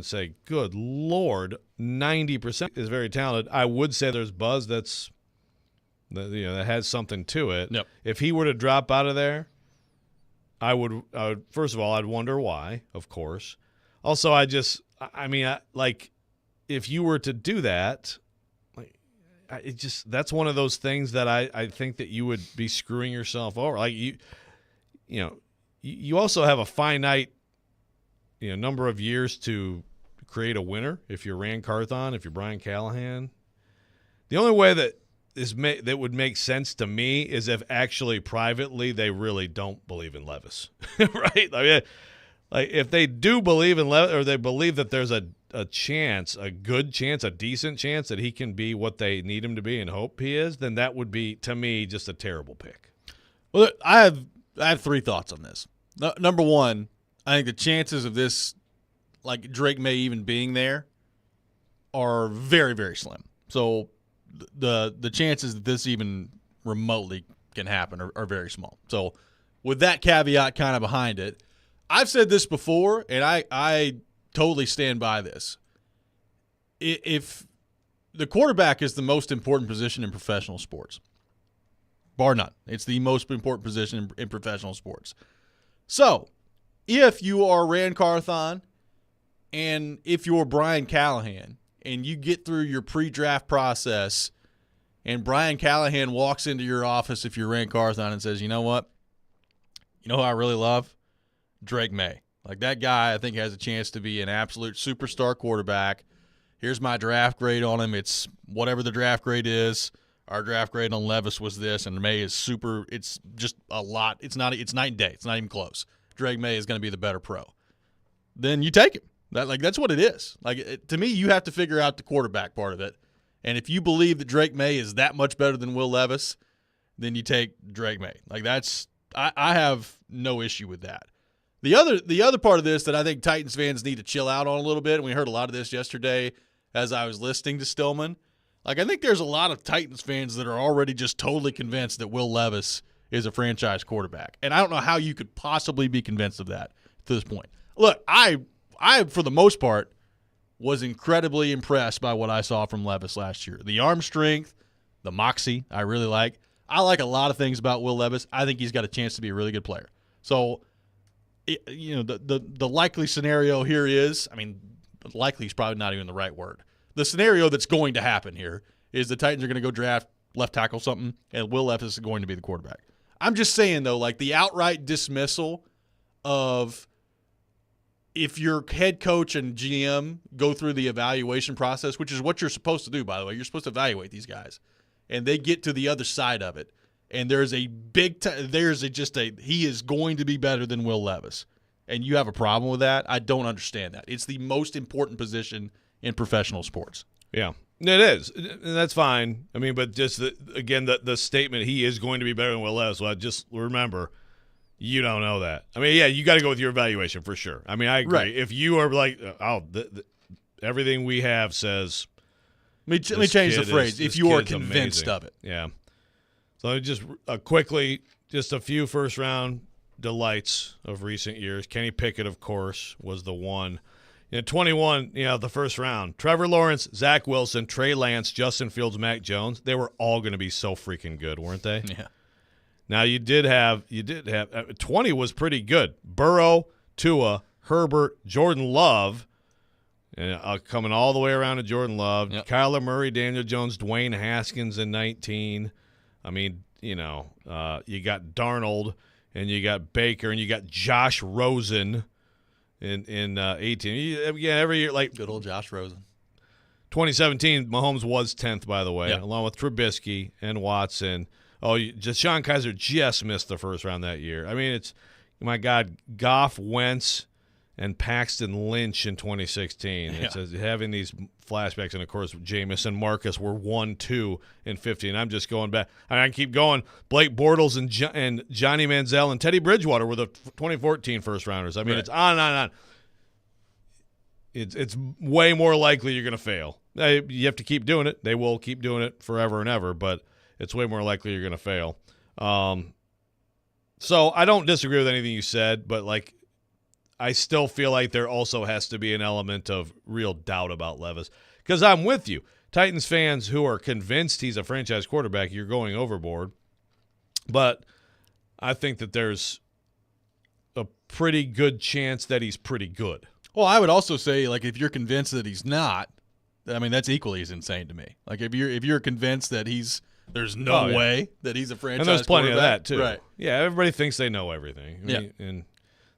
say, good Lord, 90% is very talented. I would say there's buzz that has something to it. Yep. If he were to drop out of there, I would first of all, I'd wonder why, of course. Also, if you were to do that, that's one of those things that I think that you would be screwing yourself over. Like you also have a finite, number of years to create a winner. If you're Rand Carthon, if you're Brian Callahan, the only way that would make sense to me is if actually privately they really don't believe in Levis, right? Like if they do believe in Levis, or they believe that there's a chance, a good chance, a decent chance that he can be what they need him to be and hope he is, then that would be, to me, just a terrible pick. Well, I have three thoughts on this. Number one, I think the chances of this, like Drake May even being there, are very, very slim. So the chances that this even remotely can happen are very small. So with that caveat kind of behind it, I've said this before, and I totally stand by this. If the quarterback is the most important position in professional sports, bar none. It's the most important position in professional sports. So if you are Rand Carthon and if you're Brian Callahan and you get through your pre-draft process and Brian Callahan walks into your office if you're Rand Carthon and says, you know what? You know who I really love? Drake May. Like, that guy, I think, has a chance to be an absolute superstar quarterback. Here's my draft grade on him. It's whatever the draft grade is. Our draft grade on Levis was this, and May is super. It's just a lot. It's night and day. It's not even close. Drake May is going to be the better pro. Then you take him. That's what it is. To me, you have to figure out the quarterback part of it. And if you believe that Drake May is that much better than Will Levis, then you take Drake May. I have no issue with that. The other part of this that I think Titans fans need to chill out on a little bit, and we heard a lot of this yesterday as I was listening to Stillman. I think there's a lot of Titans fans that are already just totally convinced that Will Levis is a franchise quarterback. And I don't know how you could possibly be convinced of that to this point. Look, I for the most part, was incredibly impressed by what I saw from Levis last year. The arm strength, the moxie, I really like. I like a lot of things about Will Levis. I think he's got a chance to be a really good player. So, the likely scenario here is, likely is probably not even the right word. The scenario that's going to happen here is the Titans are going to go draft left tackle something, and Will Levis is going to be the quarterback. I'm just saying, though, the outright dismissal of if your head coach and GM go through the evaluation process, which is what you're supposed to do, by the way. You're supposed to evaluate these guys. And they get to the other side of it. And there's a he is going to be better than Will Levis. And you have a problem with that? I don't understand that. It's the most important position in professional sports. Yeah, it is. And that's fine. But just, the statement, he is going to be better than Will Levis. Well, just remember, you don't know that. You got to go with your evaluation for sure. I agree. Right. If you are everything we have says. Let me change the phrase. If you are convinced amazing. Of it. Yeah. So just quickly, just a few first-round delights of recent years. Kenny Pickett, of course, was the one. 21, the first round. Trevor Lawrence, Zach Wilson, Trey Lance, Justin Fields, Mac Jones. They were all going to be so freaking good, weren't they? Yeah. Now, you did have 20 was pretty good. Burrow, Tua, Herbert, Jordan Love, and coming all the way around to Jordan Love. Yep. Kyler Murray, Daniel Jones, Dwayne Haskins in 19. You got Darnold, and you got Baker, and you got Josh Rosen in 18. Every year, good old Josh Rosen. 2017, Mahomes was 10th, by the way, yep. along with Trubisky and Watson. Sean Kaiser just missed the first round that year. It's, my God, Goff, Wentz, and Paxton Lynch in 2016. Yeah. It's having these flashbacks, and of course, Jameis and Marcus were 1-2 in 50. And I'm just going back. I can keep going. Blake Bortles and Johnny Manziel and Teddy Bridgewater were the 2014 first rounders. Right. It's on and on. It's way more likely you're going to fail. You have to keep doing it. They will keep doing it forever and ever, but it's way more likely you're going to fail. So I don't disagree with anything you said, but I still feel like there also has to be an element of real doubt about Levis. Because I'm with you. Titans fans who are convinced he's a franchise quarterback, you're going overboard. But I think that there's a pretty good chance that he's pretty good. Well, I would also say, like, if you're convinced that he's not, I mean, that's equally as insane to me. Like, if you're convinced that there's no way that he's a franchise and there's plenty of that too. Right. Yeah, everybody thinks they know everything. I mean, and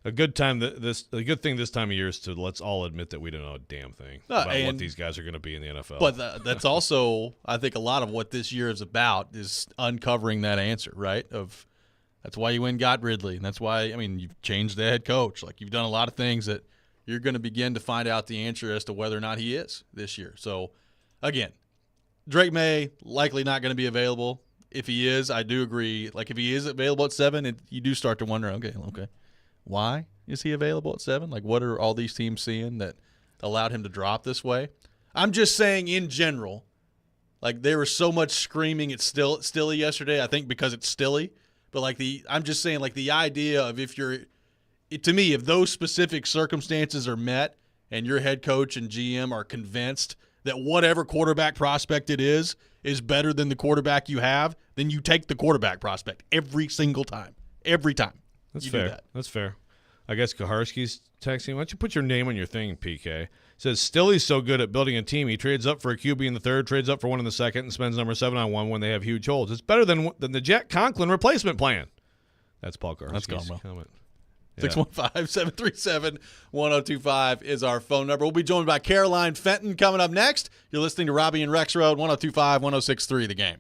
a good thing this time of year is to let's all admit that we don't know a damn thing about what these guys are going to be in the NFL. But that's also, I think, a lot of what this year is about is uncovering that answer, right? That's why you went and got Ridley, and that's why, I mean, you've changed the head coach. Like, you've done a lot of things that you're going to begin to find out the answer as to whether or not he is this year. So, again, Drake May likely not going to be available. If he is, I do agree. Like, if he is available at 7, you do start to wonder, okay, why is he available at 7? Like, what are all these teams seeing that allowed him to drop this way? I'm just saying in general, like, there was so much screaming at Stilly yesterday, I think because it's Stilly. But, like, I'm just saying, like, the idea of to me, if those specific circumstances are met and your head coach and GM are convinced that whatever quarterback prospect it is better than the quarterback you have, then you take the quarterback prospect every single time. Every time. That's fair. That's fair. I guess Kaharski's texting. Why don't you put your name on your thing, PK? Says, Stilly's so good at building a team. He trades up for a QB in the 3rd, trades up for one in the 2nd, and spends number 7 on 1 when they have huge holes. It's better than the Jack Conklin replacement plan. That's Paul Kaharski's comment. 615-737-1025 is our phone number. We'll be joined by Caroline Fenton coming up next. You're listening to Robby and Rexrode, 102.5, 106.3 The Game.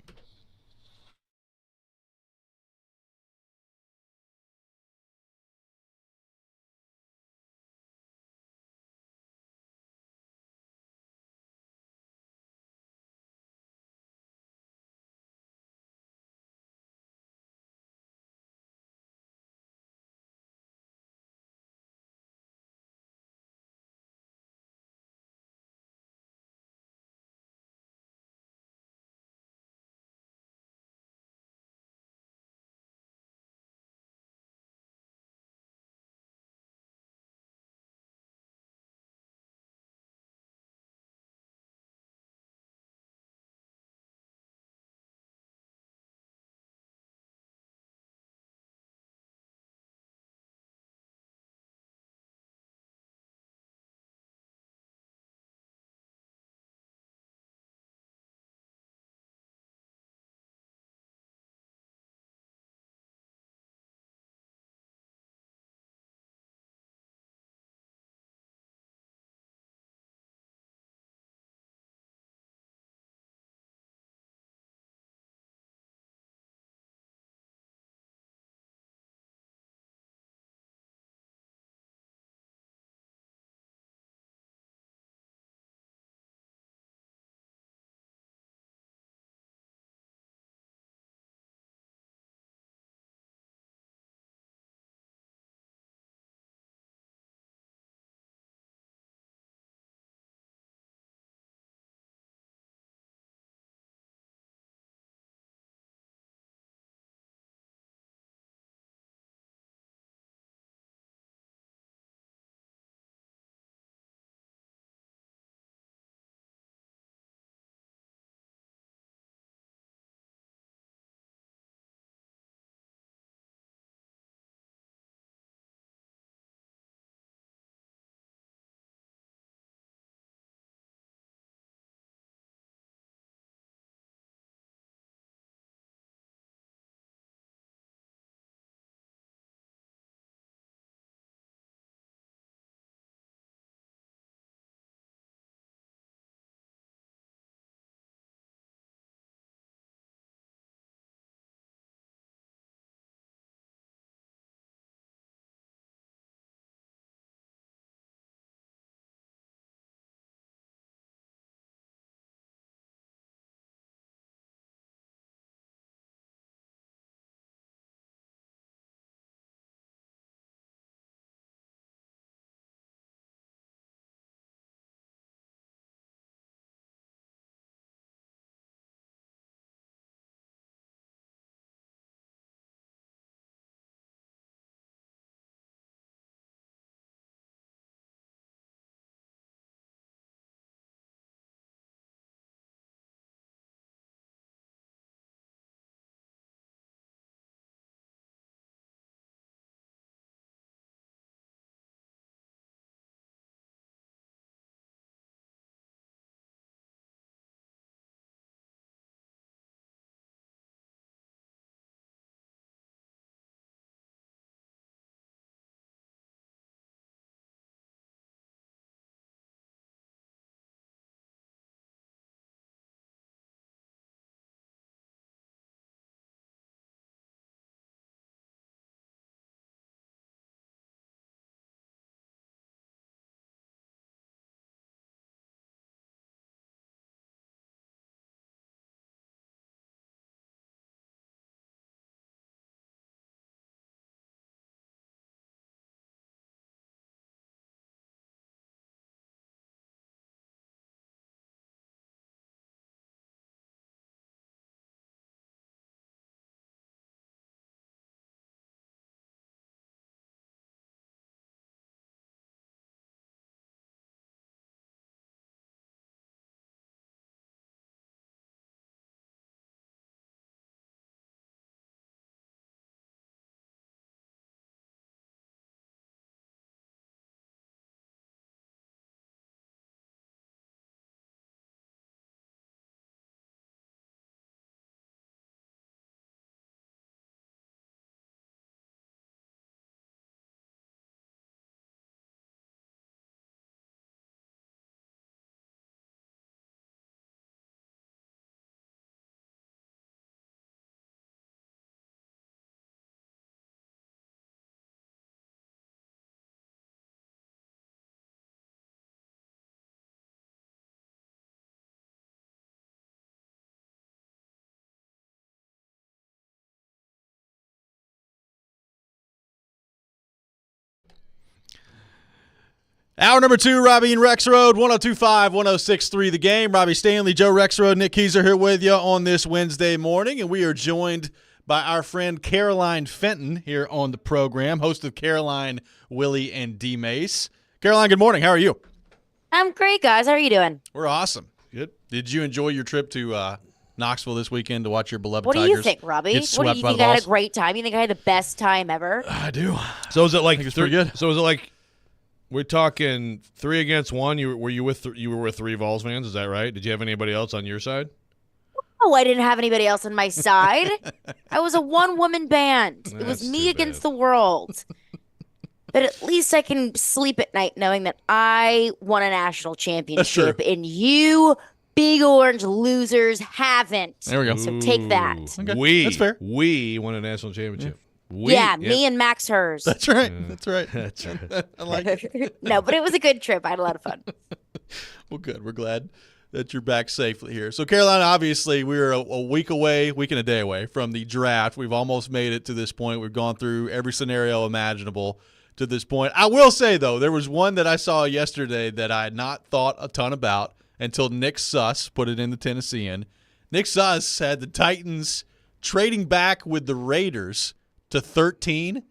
Hour number 2, Robby and Rexrode, 102.5, 106.3 The Game. Robby Stanley, Joe Rexrode, Nick Keyser here with you on this Wednesday morning, and we are joined by our friend Caroline Fenton here on the program, host of Caroline, Willie, and D. Mace. Caroline, good morning. How are you? I'm great, guys. How are you doing? We're awesome. Good. Did you enjoy your trip to Knoxville this weekend to watch your beloved What do Tigers you think, Robby? get What do swept you by think? the I had Vols? a great time. You think I had the best time ever? I do. So is it like it's pretty good. So is it like we're talking 3 against 1? You were with 3 Vols fans? Is that right? Did you have anybody else on your side? Oh, I didn't have anybody else on my side. I was a one-woman band. It That's was me too against bad. the world. But at least I can sleep at night knowing that I won a national championship true. and you big orange losers haven't. There we go. So take that. Okay, that's fair. We won a national championship. Me and Max Hers. That's right. That's right. That's right. I like it. No, but it was a good trip. I had a lot of fun. Well, good. We're glad that you're back safely here. So, Carolina, obviously, we're a week and a day away from the draft. We've almost made it to this point. We've gone through every scenario imaginable to this point. I will say, though, there was one that I saw yesterday that I had not thought a ton about until Nick Suss put it in the Tennessean. Nick Suss had the Titans trading back with the Raiders to 13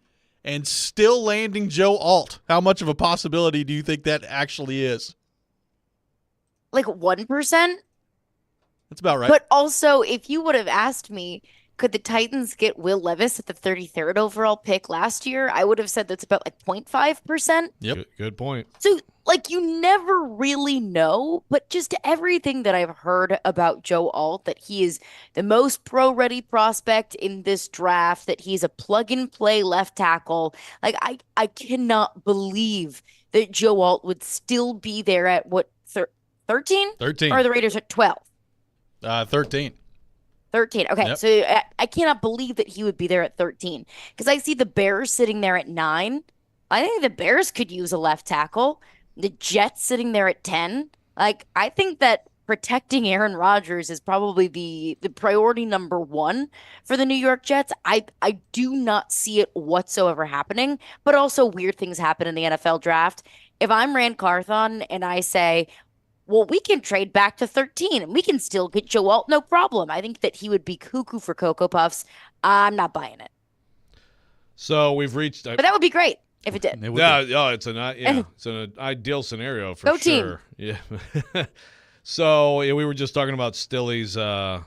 and still landing Joe Alt. How much of a possibility do you think that actually is? Like 1%? That's about right. But also, if you would have asked me, could the Titans get Will Levis at the 33rd overall pick last year? I would have said that's about like 0.5%. Yep. Good point. So, like, you never really know, but just everything that I've heard about Joe Alt, that he is the most pro-ready prospect in this draft, that he's a plug-and-play left tackle. Like, I cannot believe that Joe Alt would still be there at, what, 13? 13. Or are the Raiders at 12? 13. 13. Okay, Yep. so I cannot believe that he would be there at 13 because I see the Bears sitting there at 9. I think the Bears could use a left tackle. The Jets sitting there at 10. Like, I think that protecting Aaron Rodgers is probably the priority number 1 for the New York Jets. I do not see it whatsoever happening, but also weird things happen in the NFL draft. If I'm Rand Carthon and I say, well, we can trade back to 13 and we can still get Joe Alt, no problem. I think that he would be cuckoo for Cocoa Puffs. I'm not buying it. So we've reached. But that would be great if it did. It's an ideal scenario for Go sure. Team. Yeah. So we were just talking about Stilly's. I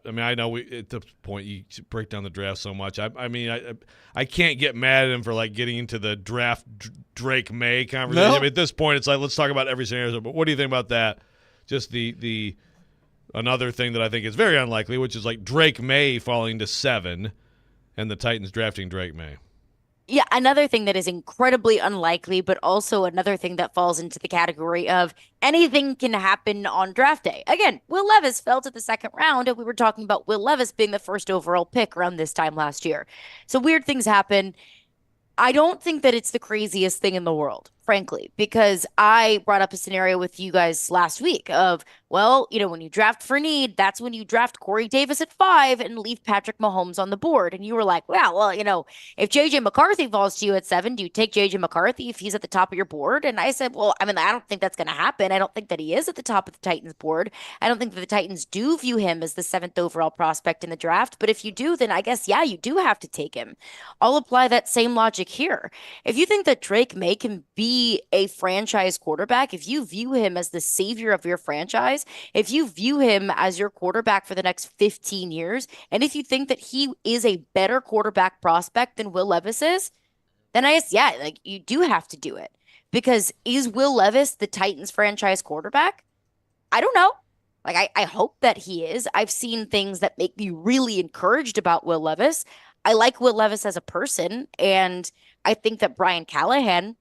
mean, I know at the point you break down the draft so much. I can't get mad at him for like getting into the draft Drake May conversation. No. I mean, at this point, it's like let's talk about every scenario. But what do you think about that? Just the another thing that I think is very unlikely, which is like Drake May falling to 7, and the Titans drafting Drake May. Yeah, another thing that is incredibly unlikely, but also another thing that falls into the category of anything can happen on draft day. Again, Will Levis fell to the second round, and we were talking about Will Levis being the first overall pick around this time last year. So weird things happen. I don't think that it's the craziest thing in the world, frankly, because I brought up a scenario with you guys last week of, well, when you draft for need, that's when you draft Corey Davis at 5 and leave Patrick Mahomes on the board. And you were like, well, if JJ McCarthy falls to you at 7, do you take JJ McCarthy if he's at the top of your board? And I said, well, I don't think that's going to happen. I don't think that he is at the top of the Titans board. I don't think that the Titans do view him as the 7th overall prospect in the draft. But if you do, then I guess, yeah, you do have to take him. I'll apply that same logic here. If you think that Drake May can be a franchise quarterback, if you view him as the savior of your franchise, if you view him as your quarterback for the next 15 years, and if you think that he is a better quarterback prospect than Will Levis is, then I guess, yeah, like you do have to do it. Because is Will Levis the Titans franchise quarterback? I don't know. Like, I hope that he is. I've seen things that make me really encouraged about Will Levis. I like Will Levis as a person, and I think that Brian Callahan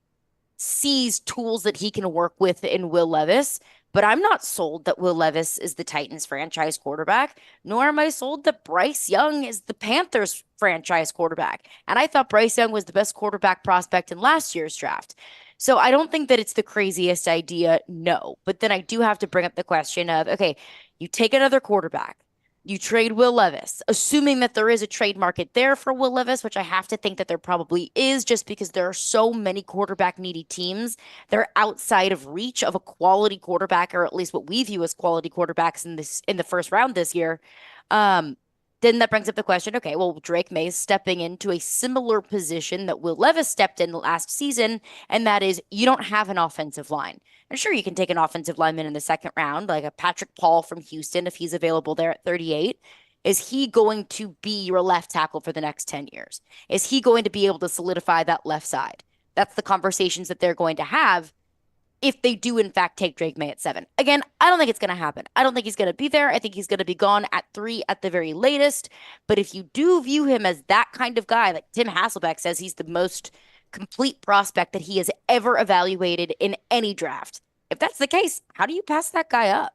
sees tools that he can work with in Will Levis, but I'm not sold that Will Levis is the Titans franchise quarterback, nor am I sold that Bryce Young is the Panthers franchise quarterback. And I thought Bryce Young was the best quarterback prospect in last year's draft. So I don't think that it's the craziest idea, no. But then I do have to bring up the question of, okay, you take another quarterback. You trade Will Levis, assuming that there is a trade market there for Will Levis, which I have to think that there probably is, just because there are so many quarterback needy teams. They're outside of reach of a quality quarterback, or at least what we view as quality quarterbacks in the first round this year. Um, then that brings up the question, okay, well, Drake May is stepping into a similar position that Will Levis stepped in last season, and that is you don't have an offensive line. And sure, you can take an offensive lineman in the second round, like a Patrick Paul from Houston, if he's available there at 38. Is he going to be your left tackle for the next 10 years? Is he going to be able to solidify that left side? That's the conversations that they're going to have if they do in fact take Drake May at 7. Again, I don't think it's going to happen. I don't think he's going to be there. I think he's going to be gone at 3 at the very latest. But if you do view him as that kind of guy, like Tim Hasselbeck says, he's the most complete prospect that he has ever evaluated in any draft. If that's the case, how do you pass that guy up?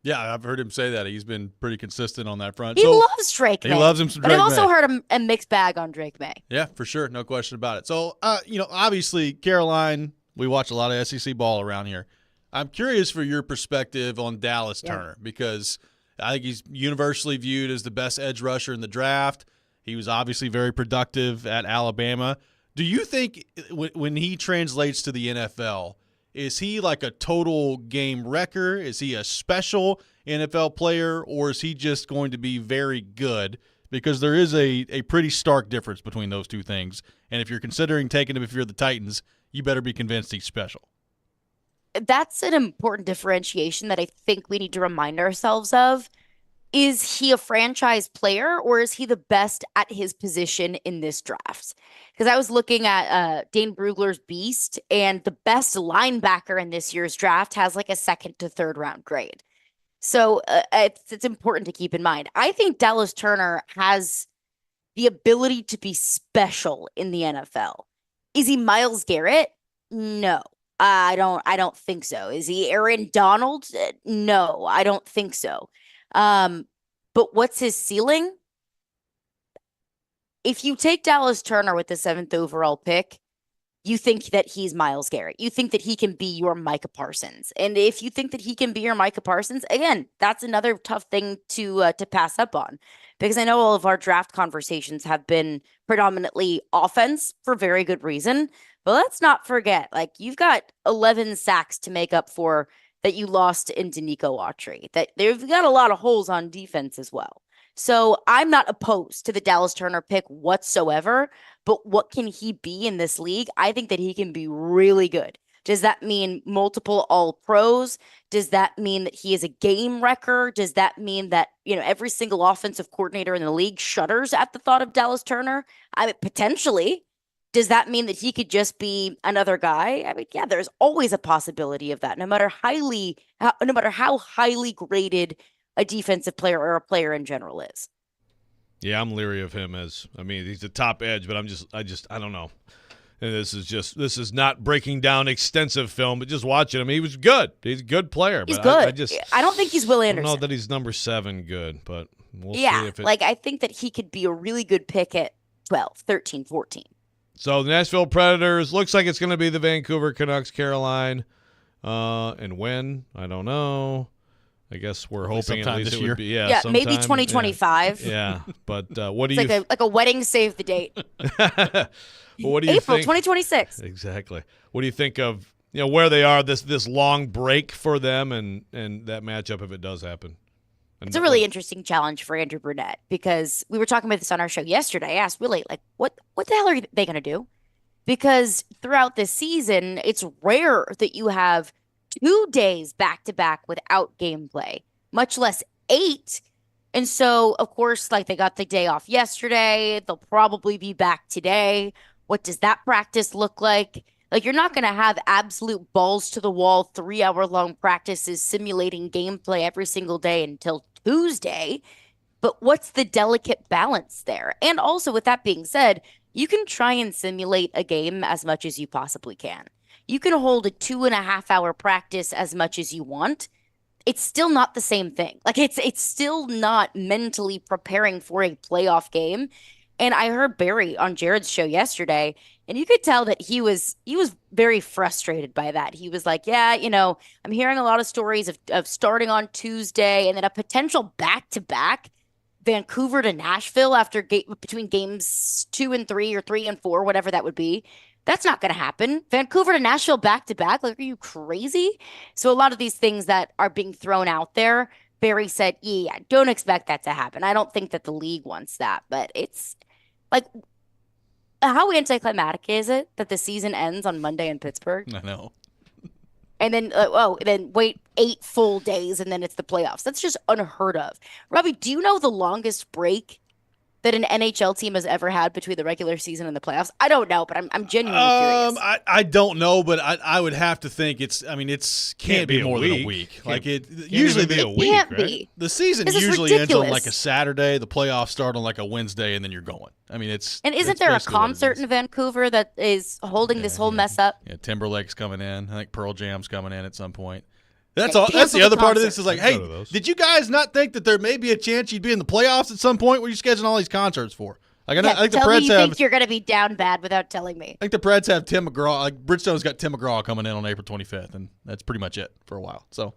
Yeah, I've heard him say that. He's been pretty consistent on that front. He loves Drake May. He loves him some But Drake I've also May. heard a mixed bag on Drake May. Yeah, for sure. No question about it. So, obviously, Caroline, we watch a lot of SEC ball around here. I'm curious for your perspective on Dallas Turner because I think he's universally viewed as the best edge rusher in the draft. He was obviously very productive at Alabama. Do you think when he translates to the NFL, is he like a total game wrecker? Is he a special NFL player, or is he just going to be very good? Because there is a pretty stark difference between those two things. And if you're considering taking him if you're the Titans, you better be convinced he's special. That's an important differentiation that I think we need to remind ourselves of. Is he a franchise player or is he the best at his position in this draft? Because I was looking at Dane Brugler's Beast, and the best linebacker in this year's draft has like a second to third round grade. So it's important to keep in mind. I think Dallas Turner has the ability to be special in the NFL. Is he Myles Garrett? No. I don't think so. Is he Aaron Donald? No, I don't think so. But what's his ceiling? If you take Dallas Turner with the 7th overall pick, you think that he's Myles Garrett. You think that he can be your Micah Parsons. And if you think that he can be your Micah Parsons, again, that's another tough thing to pass up on. Because I know all of our draft conversations have been predominantly offense for very good reason. But let's not forget, like, you've got 11 sacks to make up for that you lost into Nico Autry. That they've got a lot of holes on defense as well. So I'm not opposed to the Dallas Turner pick whatsoever, but what can he be in this league? I think that he can be really good. Does that mean multiple all pros? Does that mean that he is a game wrecker? Does that mean that, every single offensive coordinator in the league shudders at the thought of Dallas Turner? I mean, potentially. Does that mean that he could just be another guy? I mean, yeah, there's always a possibility of that, no matter how highly graded a defensive player or a player in general is. Yeah, I'm leery of him he's a top edge, but I don't know. And this is not breaking down extensive film, but just watching him. He was good. He's a good player. He's good. I don't think he's Will Anderson. I don't know that he's number 7 good, but we'll see if it. I think that he could be a really good pick at 12, 13, 14. So the Nashville Predators, looks like it's going to be the Vancouver Canucks, Caroline. And when? I don't know. I guess we're hoping at least it would be. Yeah, maybe 2025. Yeah. But what do you think? Like a wedding save the date. What do you April think? 2026. Exactly. What do you think of where they are, this long break for them and that matchup if it does happen? It's a really interesting challenge for Andrew Burnett because we were talking about this on our show yesterday. I asked Willie, what the hell are they going to do? Because throughout this season, it's rare that you have 2 days back-to-back without gameplay, much less 8. And so, of course, they got the day off yesterday. They'll probably be back today. What does that practice look like? You're not going to have absolute balls to the wall 3-hour-long practices simulating gameplay every single day until Tuesday. But what's the delicate balance there? And also, with that being said, you can try and simulate a game as much as you possibly can. You can hold a 2.5-hour practice as much as you want. It's still not the same thing. It's still not mentally preparing for a playoff game. And I heard Barry on Jared's show yesterday, and you could tell that he was very frustrated by that. He was like, "Yeah, I'm hearing a lot of stories of starting on Tuesday and then a potential back-to-back Vancouver to Nashville between games 2 and 3 or 3 and 4, whatever that would be. That's not going to happen. Vancouver to Nashville back-to-back? Like, are you crazy?" So a lot of these things that are being thrown out there, Barry said, "Yeah, don't expect that to happen. I don't think that the league wants that, but it's." Like, how anticlimactic is it that the season ends on Monday in Pittsburgh? I know. And then, then wait 8 full days and then it's the playoffs. That's just unheard of. Robbie, do you know the longest break that an NHL team has ever had between the regular season and the playoffs? I don't know, but I'm genuinely curious. I don't know, but I would have to think can't be more than a week. Like it usually be a week, Can't right? be. the season This is usually ends on ridiculous. like a Saturday. The playoffs start on like a Wednesday, and then you're going. I mean, And isn't that's there a basically what it concert is. in Vancouver that is holding this whole mess up? Yeah, Timberlake's coming in. I think Pearl Jam's coming in at some point. That's Okay, all. That's cancel the the other part of this concert. is like, I'd go hey, to those. did you guys not think that there may be a chance you'd be in the playoffs at some point? What are you scheduling all these concerts for? Like, Yeah, I think the tell me Preds you have. think you're going to be down bad without telling me. I think the Preds have Tim McGraw. Like Bridgestone's got Tim McGraw coming in on April 25th, and that's pretty much it for a while. So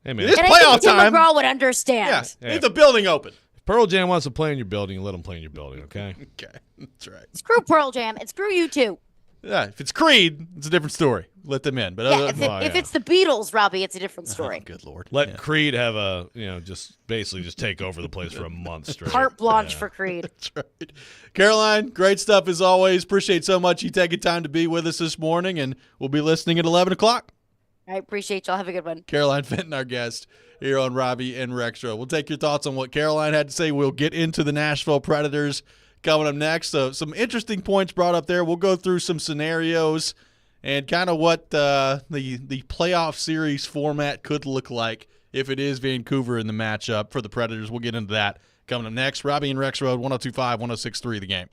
Hey, man. It is And I playoff think Tim time. McGraw would understand. yeah, leave the building open. If Pearl Jam wants to play in your building, let them play in your building, okay? Okay, that's right. Screw Pearl Jam and screw you too. Yeah, if it's Creed, it's a different story. Let them in. But Yeah, other, if it's the Beatles, Robbie, it's a different story. good lord, Let Yeah. Creed have just basically take over the place for a month straight. Carte blanche Yeah. for Creed. That's right. Caroline, great stuff as always. Appreciate so much you taking time to be with us this morning, and we'll be listening at 11 o'clock. I appreciate y'all. Have a good one. Caroline Fenton, our guest here on Robby and Rexrode. We'll take your thoughts on what Caroline had to say. We'll get into the Nashville Predators coming up next. So some interesting points brought up there. We'll go through some scenarios and kind of what the playoff series format could look like if it is Vancouver in the matchup for the Predators. We'll get into that coming up next. Robby and Rexrode, 102.5, 106.3 The Game.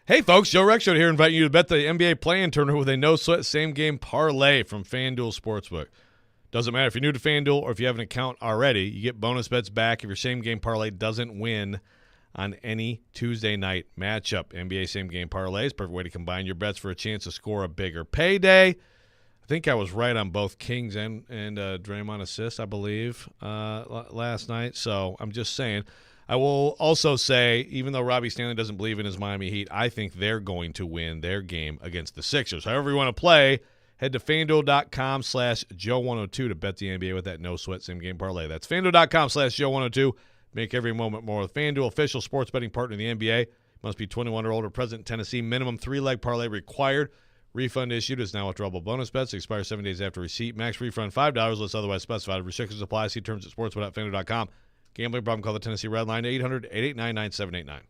Hey, folks, Joe Rexrode here, inviting you to bet the NBA play-in tournament with a no-sweat same-game parlay from FanDuel Sportsbook. Doesn't matter if you're new to FanDuel or if you have an account already, you get bonus bets back if your same-game parlay doesn't win on any Tuesday night matchup. NBA same-game parlay is a perfect way to combine your bets for a chance to score a bigger payday. I think I was right on both Kings and Draymond assists, I believe, last night. So I'm just saying. I will also say, even though Robbie Stanley doesn't believe in his Miami Heat, I think they're going to win their game against the Sixers. However you want to play, head to FanDuel.com/Joe102 to bet the NBA with that no-sweat same-game parlay. That's FanDuel.com/Joe102. Make every moment more with FanDuel, official sports betting partner of the NBA. Must be 21 or older, present in Tennessee. Minimum 3-leg parlay required. Refund issued is now withdrawable bonus bets. Expires 7 days after receipt. Max refund $5 unless otherwise specified. Restrictions apply. See terms at sportsbet.fanduel.com. Gambling problem, call the Tennessee Red Line 800-889-9789.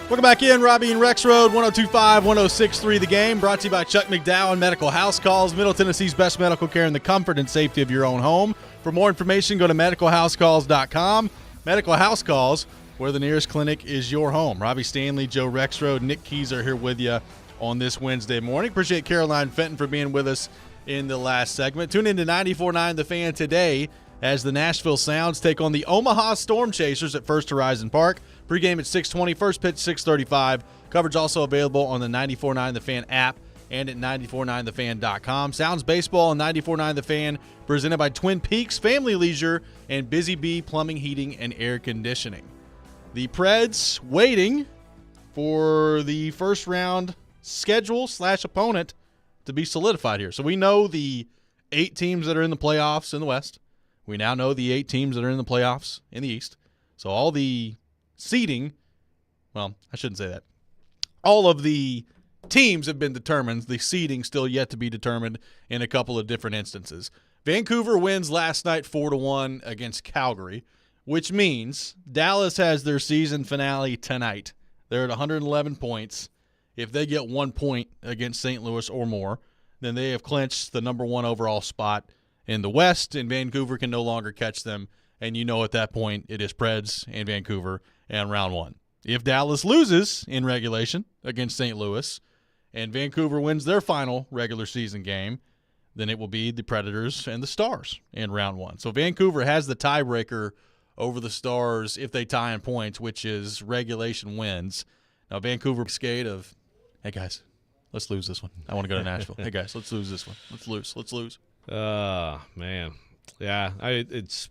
Welcome back in, Robby and Rexrode, 102.5, 106.3 The Game, brought to you by Chuck McDowell Medical House Calls, Middle Tennessee's best medical care in the comfort and safety of your own home. For more information, go to medicalhousecalls.com. Medical House Calls, where the nearest clinic is your home. Robby Stanley, Joe Rexrode, Nick Keys are here with you on this Wednesday morning. Appreciate Caroline Fenton for being with us in the last segment. Tune in to 94.9 The Fan today as the Nashville Sounds take on the Omaha Storm Chasers at First Horizon Park. Pregame at 6:20, first pitch 6:35. Coverage also available on the 94.9 The Fan app and at 949thefan.com. Sounds Baseball and 94.9 The Fan presented by Twin Peaks Family Leisure and Busy Bee Plumbing, Heating, and Air Conditioning. The Preds waiting for the first round schedule / opponent to be solidified here. So we know the 8 teams that are in the playoffs in the West. We now know the 8 teams that are in the playoffs in the East. So all the seeding, well, I shouldn't say that. All of the teams have been determined. The seeding still yet to be determined in a couple of different instances. Vancouver wins last night 4-1 against Calgary, which means Dallas has their season finale tonight. They're at 111 points. If they get 1 point against St. Louis or more, then they have clinched the number 1 overall spot in the West, and Vancouver can no longer catch them. And you know at that point it is Preds and Vancouver and round 1. If Dallas loses in regulation against St. Louis and Vancouver wins their final regular season game, then it will be the Predators and the Stars in round 1. So Vancouver has the tiebreaker over the Stars if they tie in points, which is regulation wins. Now Vancouver skate of, hey guys, let's lose this one. I want to go to Nashville. Hey guys, let's lose this one. Let's lose. Man. Yeah,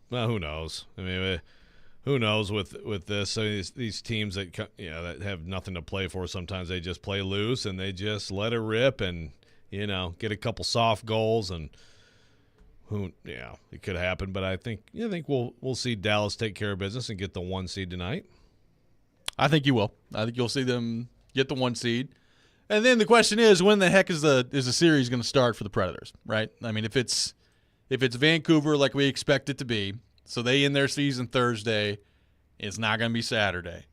who knows? I mean, who knows with this? I mean, these teams that that have nothing to play for, sometimes they just play loose and they just let it rip and get a couple soft goals and it could happen. But I think we'll see Dallas take care of business and get the 1 seed tonight. I think you will. I think you'll see them get the 1 seed. And then the question is, when the heck is the series going to start for the Predators, right? I mean, if it's Vancouver like we expect it to be, so they end their season Thursday, it's not going to be Saturday.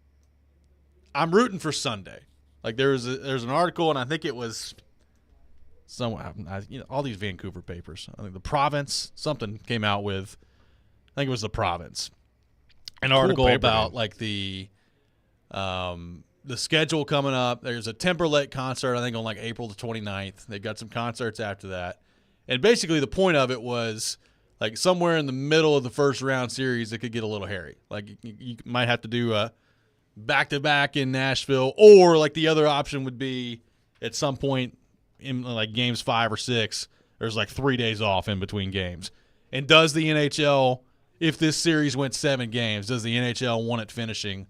I'm rooting for Sunday. Like there's an article, and I think it was somewhere, all these Vancouver papers. I think the Province, something came out with, I think it was the Province, an article paper, about man. like the schedule coming up. There's a Timberlake concert, I think, on like April the 29th. They've got some concerts after that. And basically the point of it was like somewhere in the middle of the first round series, it could get a little hairy. Like you might have to do a back-to-back in Nashville, or like the other option would be at some point in like games 5 or 6, there's like 3 days off in between games. And does the NHL, if this series went 7 games, does the NHL want it finishing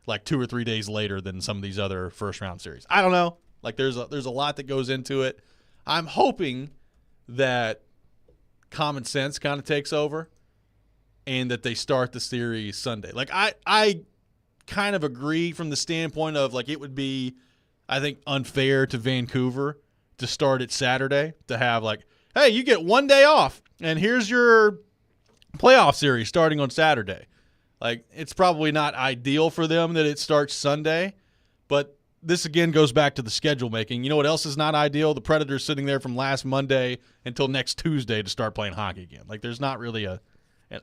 like 2 or 3 days later than some of these other first-round series? I don't know. Like there's a lot that goes into it. I'm hoping that common sense kind of takes over and that they start the series Sunday. Like I kind of agree from the standpoint of like it would be, I think, unfair to Vancouver to start it Saturday, to have like, hey, you get 1 day off and here's your playoff series starting on Saturday. Like it's probably not ideal for them that it starts Sunday, but this again goes back to the schedule making. You know what else is not ideal? The Predators sitting there from last Monday until next Tuesday to start playing hockey again. Like there's not really an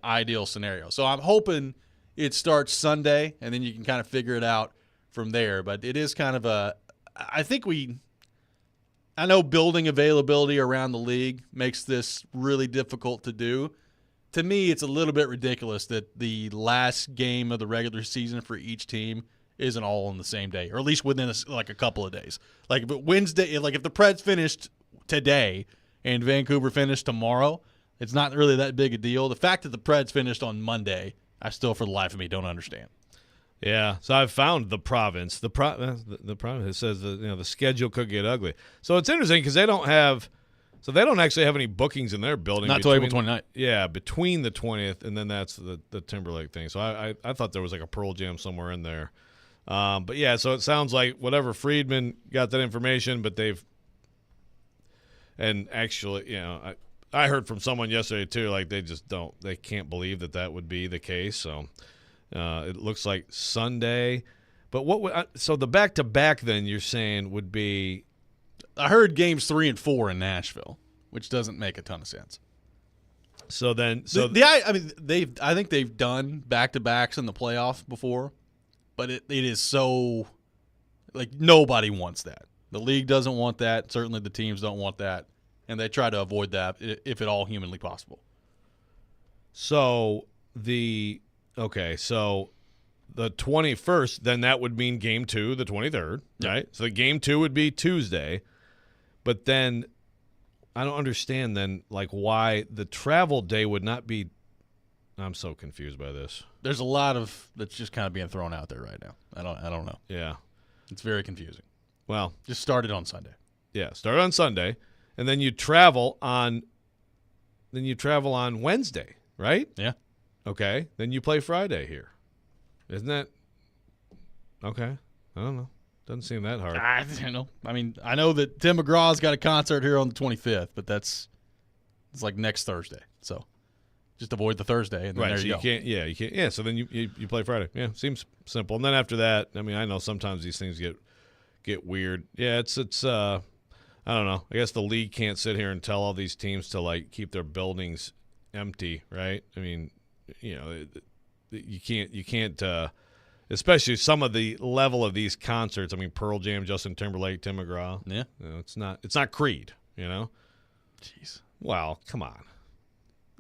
ideal scenario. So I'm hoping it starts Sunday and then you can kind of figure it out from there. But it is kind of I know building availability around the league makes this really difficult to do. To me, it's a little bit ridiculous that the last game of the regular season for each team isn't all on the same day, or at least within a couple of days. Like if Wednesday, like if the Preds finished today and Vancouver finished tomorrow, it's not really that big a deal. The fact that the Preds finished on Monday, I still, for the life of me, don't understand. Yeah, so I've found the Province. The Province, it says that the schedule could get ugly. So it's interesting because they don't actually have any bookings in their building. Not until April 29th. Yeah, between the 20th and then that's the Timberlake thing. So I thought there was like a Pearl Jam somewhere in there. But yeah, so it sounds like whatever Friedman got that information, but actually, I heard from someone yesterday too, like they can't believe that would be the case. So It looks like Sunday. But so the back-to-back then you're saying would be – I heard games 3 and 4 in Nashville, which doesn't make a ton of sense. So then – I think they've done back-to-backs in the playoffs before, but it is so – like nobody wants that. The league doesn't want that. Certainly the teams don't want that, and they try to avoid that if at all humanly possible. So the 21st, then that would mean game 2, the 23rd, right? So the game 2 would be Tuesday, but then I don't understand then like why the travel day would not be. I'm so confused by this. There's a lot of that's just kind of being thrown out there right now. I don't know. Yeah, it's very confusing. Well, just started on Sunday. Yeah, start on Sunday, and then you travel on Wednesday, right? Yeah. Okay. Then you play Friday here. Isn't that okay? I don't know. Doesn't seem that hard. I don't know. I mean, I know that Tim McGraw's got a concert here on the 25th, but it's like next Thursday. So just avoid the Thursday, and then there you go. You can't. Yeah. So then you play Friday. Yeah, seems simple. And then after that, I mean, I know sometimes these things get weird. Yeah, it's I don't know. I guess the league can't sit here and tell all these teams to like keep their buildings empty, right? I mean, you know, you can't especially some of the level of these concerts. I mean, Pearl Jam, Justin Timberlake, Tim McGraw. Yeah. You know, it's not Creed, you know? Jeez. Well, come on.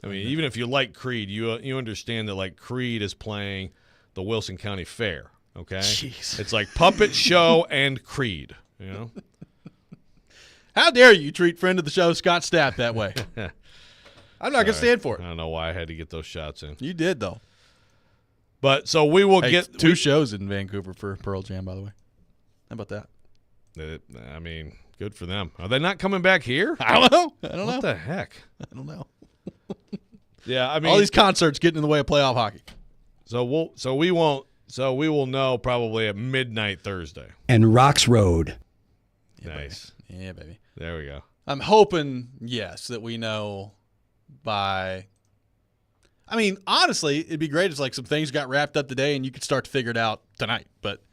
I mean, even if you like Creed, you understand that like Creed is playing the Wilson County Fair, okay? Jeez. It's like puppet show and Creed, you know? How dare you treat friend of the show Scott Stapp that way? I'm not going to stand for it. I don't know why I had to get those shots in. You did, though. But so we will get two shows in Vancouver for Pearl Jam, by the way. How about that? I mean, good for them. Are they not coming back here? I don't know. What the heck? I don't know. Yeah, I mean, all these concerts getting in the way of playoff hockey. So we will know probably at midnight Thursday. And Rexrode. Yeah, nice. Baby. Yeah, baby. There we go. I'm hoping, yes, that we know by. I mean, honestly, it'd be great if like some things got wrapped up today and you could start to figure it out tonight. But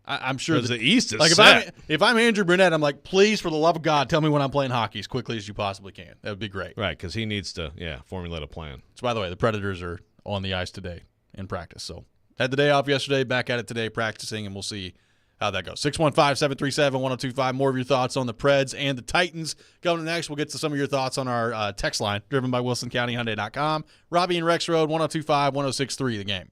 I'm sure that the East is like set. if I'm Andrew Burnett, I'm like, please, for the love of God, tell me when I'm playing hockey as quickly as you possibly can. That would be great. Right, because he needs to, formulate a plan. So, by the way, the Predators are on the ice today in practice. So, had the day off yesterday, back at it today practicing, and we'll see how that goes. 615-737-1025. More of your thoughts on the Preds and the Titans. Coming next, we'll get to some of your thoughts on our text line, driven by WilsonCountyHyundai.com. Robby and Rexrode, 1025-1063, the game.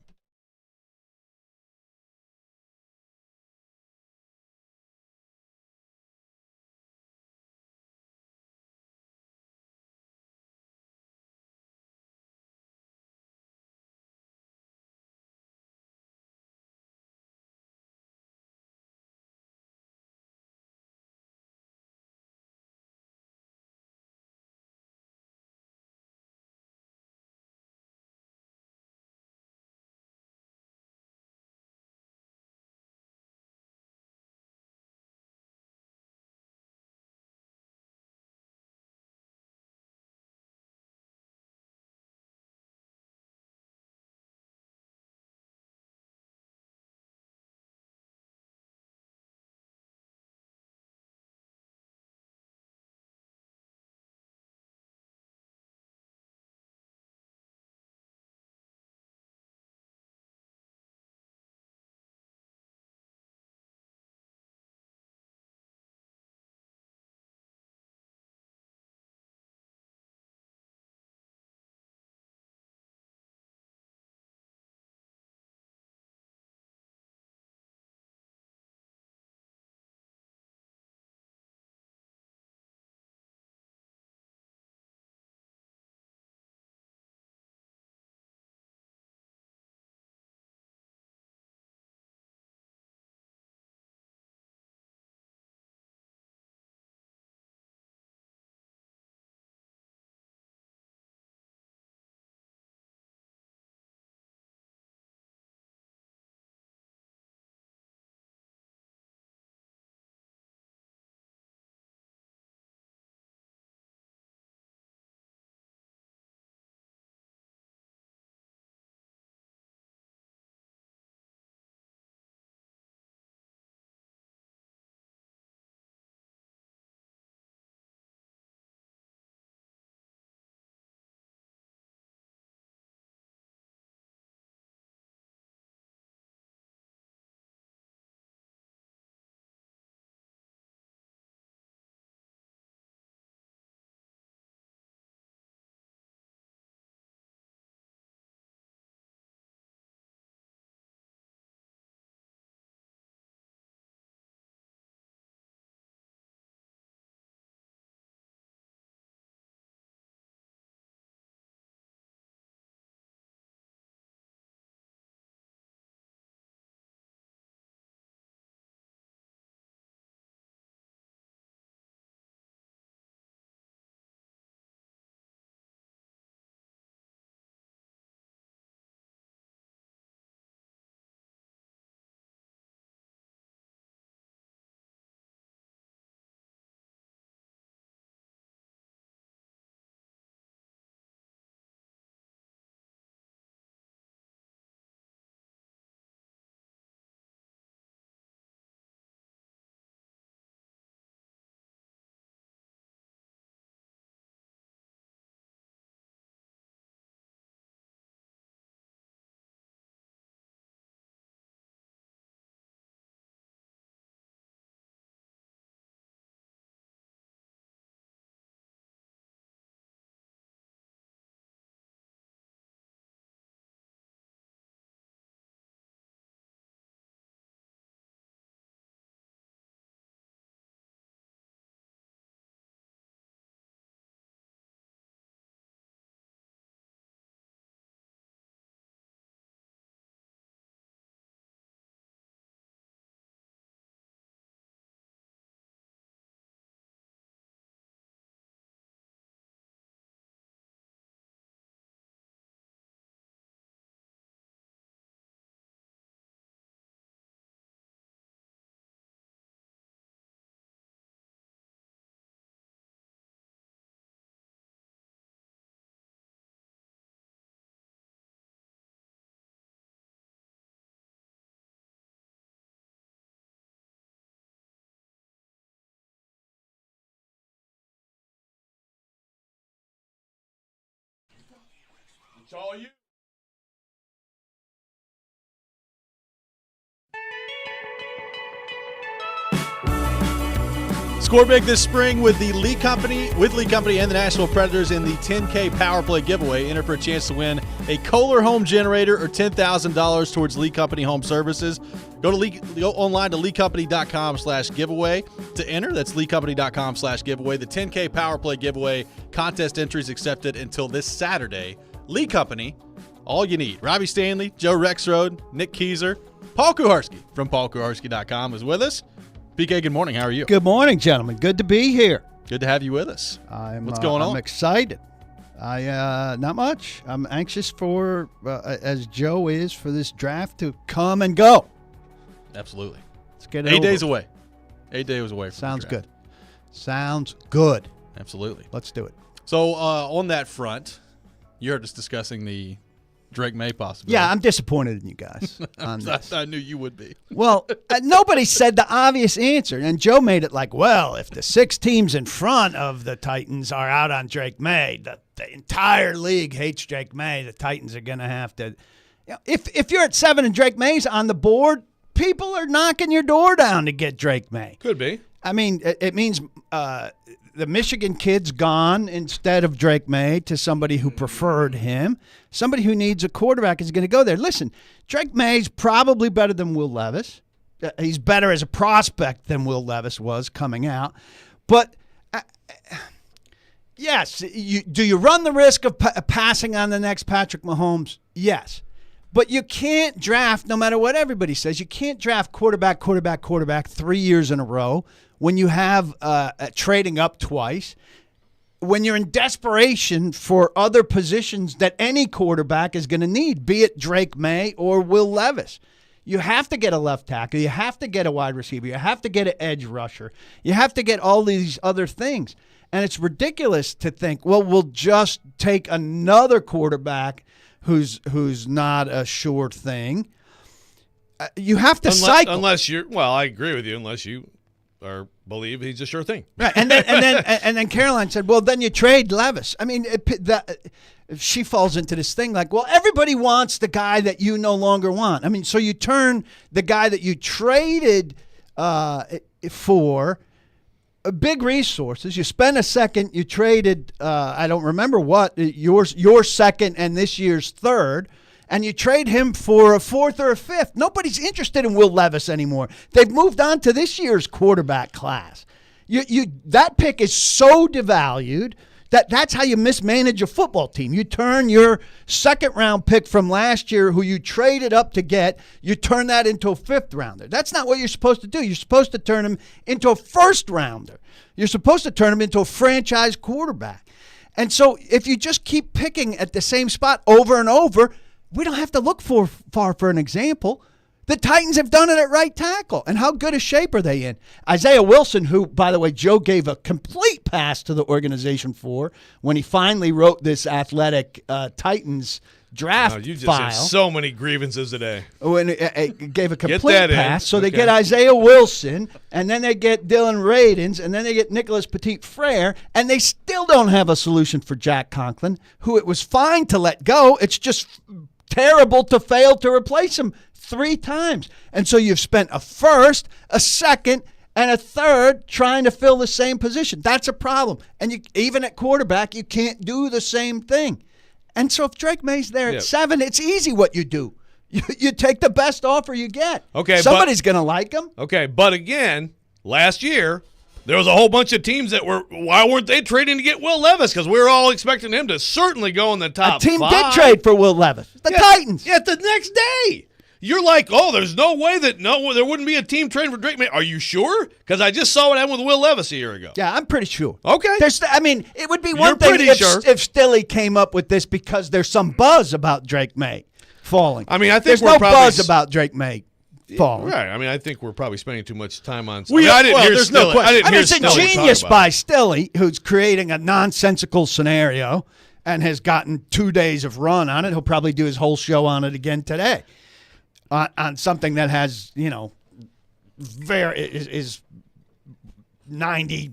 all you. Score big this spring with Lee Company and the Nashville Predators in the 10K Power Play giveaway. Enter for a chance to win a Kohler home generator or $10,000 towards Lee Company Home Services. Go online to leecompany.com/giveaway to enter. That's leecompany.com/giveaway. The 10K Power Play giveaway contest entries accepted until this Saturday. Lee Company, all you need. Robby Stanley, Joe Rexrode, Nick Keyser, Paul Kuharski from paulkuharski.com is with us. PK, good morning. How are you? Good morning, gentlemen. Good to be here. Good to have you with us. What's going on? I'm excited. Not much. I'm anxious for, as Joe is, for this draft to come and go. Absolutely. Let's get it 8 over. days away. 8 days away from Sounds the draft. good. Sounds good. Absolutely. Let's do it. So on that front, you heard us discussing the Drake May possibility. Yeah, I'm disappointed in you guys on this. I knew you would be. Well, nobody said the obvious answer, and Joe made it like, well, if the 6 teams in front of the Titans are out on Drake May, the entire league hates Drake May. The Titans are going to have to. You know, if you're at 7 and Drake May's on the board, people are knocking your door down to get Drake May. Could be. I mean, it means the Michigan kid's gone instead of Drake May to somebody who preferred him. Somebody who needs a quarterback is going to go there. Listen, Drake May's probably better than Will Levis. He's better as a prospect than Will Levis was coming out. But, yes, do you run the risk of passing on the next Patrick Mahomes? Yes. But you can't draft, no matter what everybody says, you can't draft quarterback 3 years in a row when you have trading up twice, when you're in desperation for other positions that any quarterback is going to need, be it Drake May or Will Levis. You have to get a left tackle. You have to get a wide receiver. You have to get an edge rusher. You have to get all these other things. And it's ridiculous to think, well, we'll just take another quarterback who's not a sure thing. You have to cycle. Unless you're, well, I agree with you, unless you believe he's a sure thing. Right. And then Caroline said, well, then you trade Levis. I mean, she falls into this thing like, well, everybody wants the guy that you no longer want. I mean, so you turn the guy that you traded for big resources. You spend a second, you traded, I don't remember what, your second and this year's third, and you trade him for a fourth or a fifth. Nobody's interested in Will Levis anymore. They've moved on to this year's quarterback class. That pick is so devalued that's how you mismanage a football team. You turn your second-round pick from last year, who you traded up to get, you turn that into a fifth-rounder. That's not what you're supposed to do. You're supposed to turn him into a first-rounder. You're supposed to turn him into a franchise quarterback. And so if you just keep picking at the same spot over and over, we don't have to look far for an example. The Titans have done it at right tackle. And how good a shape are they in? Isaiah Wilson, who, by the way, Joe gave a complete pass to the organization for when he finally wrote this athletic Titans draft you just file. have so many grievances today. When it gave a complete that in. pass. So they Okay. get Isaiah Wilson, and then they get Dylan Radins, and then they get Nicholas Petit-Frere, and they still don't have a solution for Jack Conklin, who it was fine to let go. It's just terrible to fail to replace him 3 times. And so you've spent a first, a second, and a third trying to fill the same position. That's a problem. And even at quarterback, you can't do the same thing. And so if Drake May's there at 7, it's easy what you do. You take the best offer you get. Okay, somebody's going to like him. Okay, but again, last year, there was a whole bunch of teams that why weren't they trading to get Will Levis? Because we were all expecting him to certainly go in the top 5. A team did trade for Will Levis. The Titans. Yeah, the next day. You're like, oh, there's no way that there wouldn't be a team trading for Drake May. Are you sure? Because I just saw what happened with Will Levis a year ago. Yeah, I'm pretty sure. Okay. It would be one thing if Stilly came up with this because there's some buzz about Drake May falling. I mean, I think there's no buzz about Drake May falling. Right. I mean, I think we're probably spending too much time on. I didn't hear there's no question. It's ingenious by Stilly, who's creating a nonsensical scenario and has gotten 2 days of run on it. He'll probably do his whole show on it again today. On something that has, is 98%,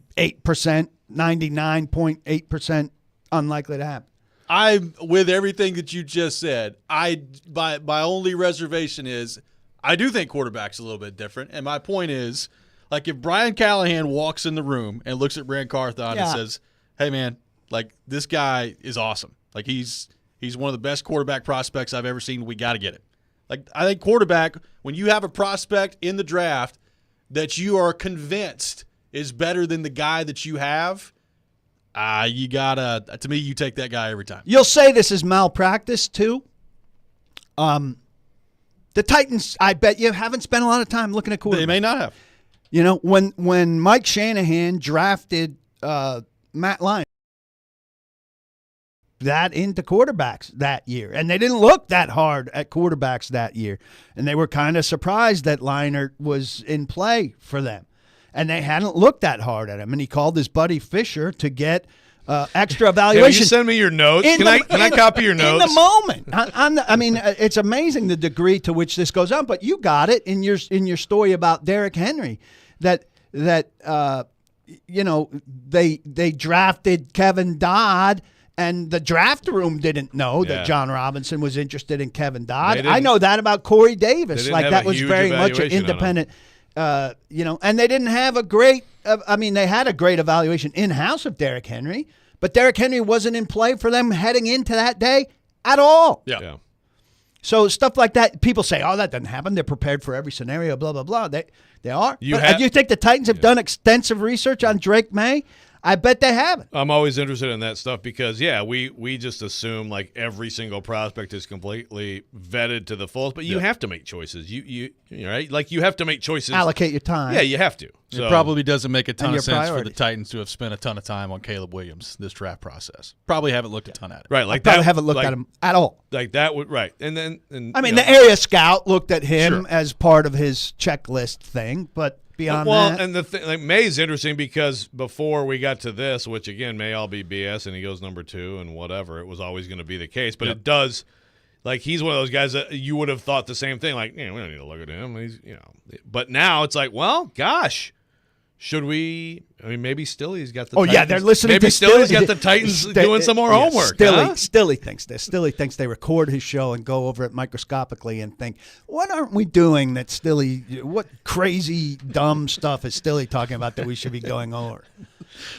99.8% unlikely to happen. I'm with everything that you just said. My only reservation is I do think quarterback's a little bit different. And my point is, like, if Brian Callahan walks in the room and looks at Brand Carthon and says, hey, man, like, this guy is awesome. Like, he's one of the best quarterback prospects I've ever seen. We got to get him. Like, I think quarterback, when you have a prospect in the draft that you are convinced is better than the guy that you have, you gotta, to me, you take that guy every time. You'll say this is malpractice too. The Titans, I bet you haven't spent a lot of time looking at quarterbacks. They may not have. You know, when Mike Shanahan drafted Matt Lyon, that into quarterbacks that year, and they didn't look that hard at quarterbacks that year, and they were kind of surprised that Leinart was in play for them, and they hadn't looked that hard at him, and he called his buddy Fisher to get extra evaluation. Can you send me your notes? Can I copy your notes? In the moment. I mean, it's amazing the degree to which this goes on, but you got it in your story about Derrick Henry that you know, they drafted Kevin Dodd. And the draft room didn't know that John Robinson was interested in Kevin Dodd. I know that about Corey Davis. Like, that was very much an independent, you know, and they didn't have a great, they had a great evaluation in-house of Derrick Henry, but Derrick Henry wasn't in play for them heading into that day at all. Yeah. So stuff like that, people say, oh, that doesn't happen. They're prepared for every scenario, blah, blah, blah. They are. Do you think the Titans have done extensive research on Drake May? I bet they haven't. I'm always interested in that stuff because, we just assume like every single prospect is completely vetted to the fullest, but you have to make choices. You right? Like, you have to make choices. Allocate your time. Yeah, you have to. So, it probably doesn't make a ton of sense for the Titans to have spent a ton of time on Caleb Williams this draft process. Probably haven't looked a ton at it. Right, like I haven't looked at him at all. Like that would And then the area scout looked at him as part of his checklist thing, but beyond that. And the thing, like, May's interesting because before we got to this, which again may all be BS, and he goes number 2 and whatever, it was always going to be the case. But it does, like, he's one of those guys that you would have thought the same thing. Like, we don't need to look at him. He's, but now it's like, well, gosh, should we? I mean, maybe Stilly's got the. Oh, Titans. They're listening. Maybe to Stilly's got the Titans doing some more homework. Stilly thinks this. Stilly thinks they record his show and go over it microscopically and think, what aren't we doing that Stilly? What crazy dumb stuff is Stilly talking about that we should be going over?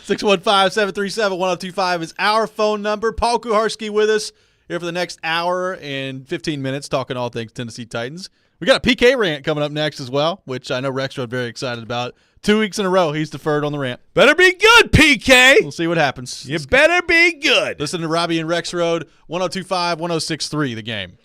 615-737-1025 is our phone number. Paul Kuharski with us here for the next hour and 15 minutes talking all things Tennessee Titans. We got a PK rant coming up next as well, which I know Rexrode very excited about. 2 weeks in a row, he's deferred on the rant. Better be good, PK. We'll see what happens. You better be good. Listen to Robby and Rexrode, 102.5, 106.3, The Game.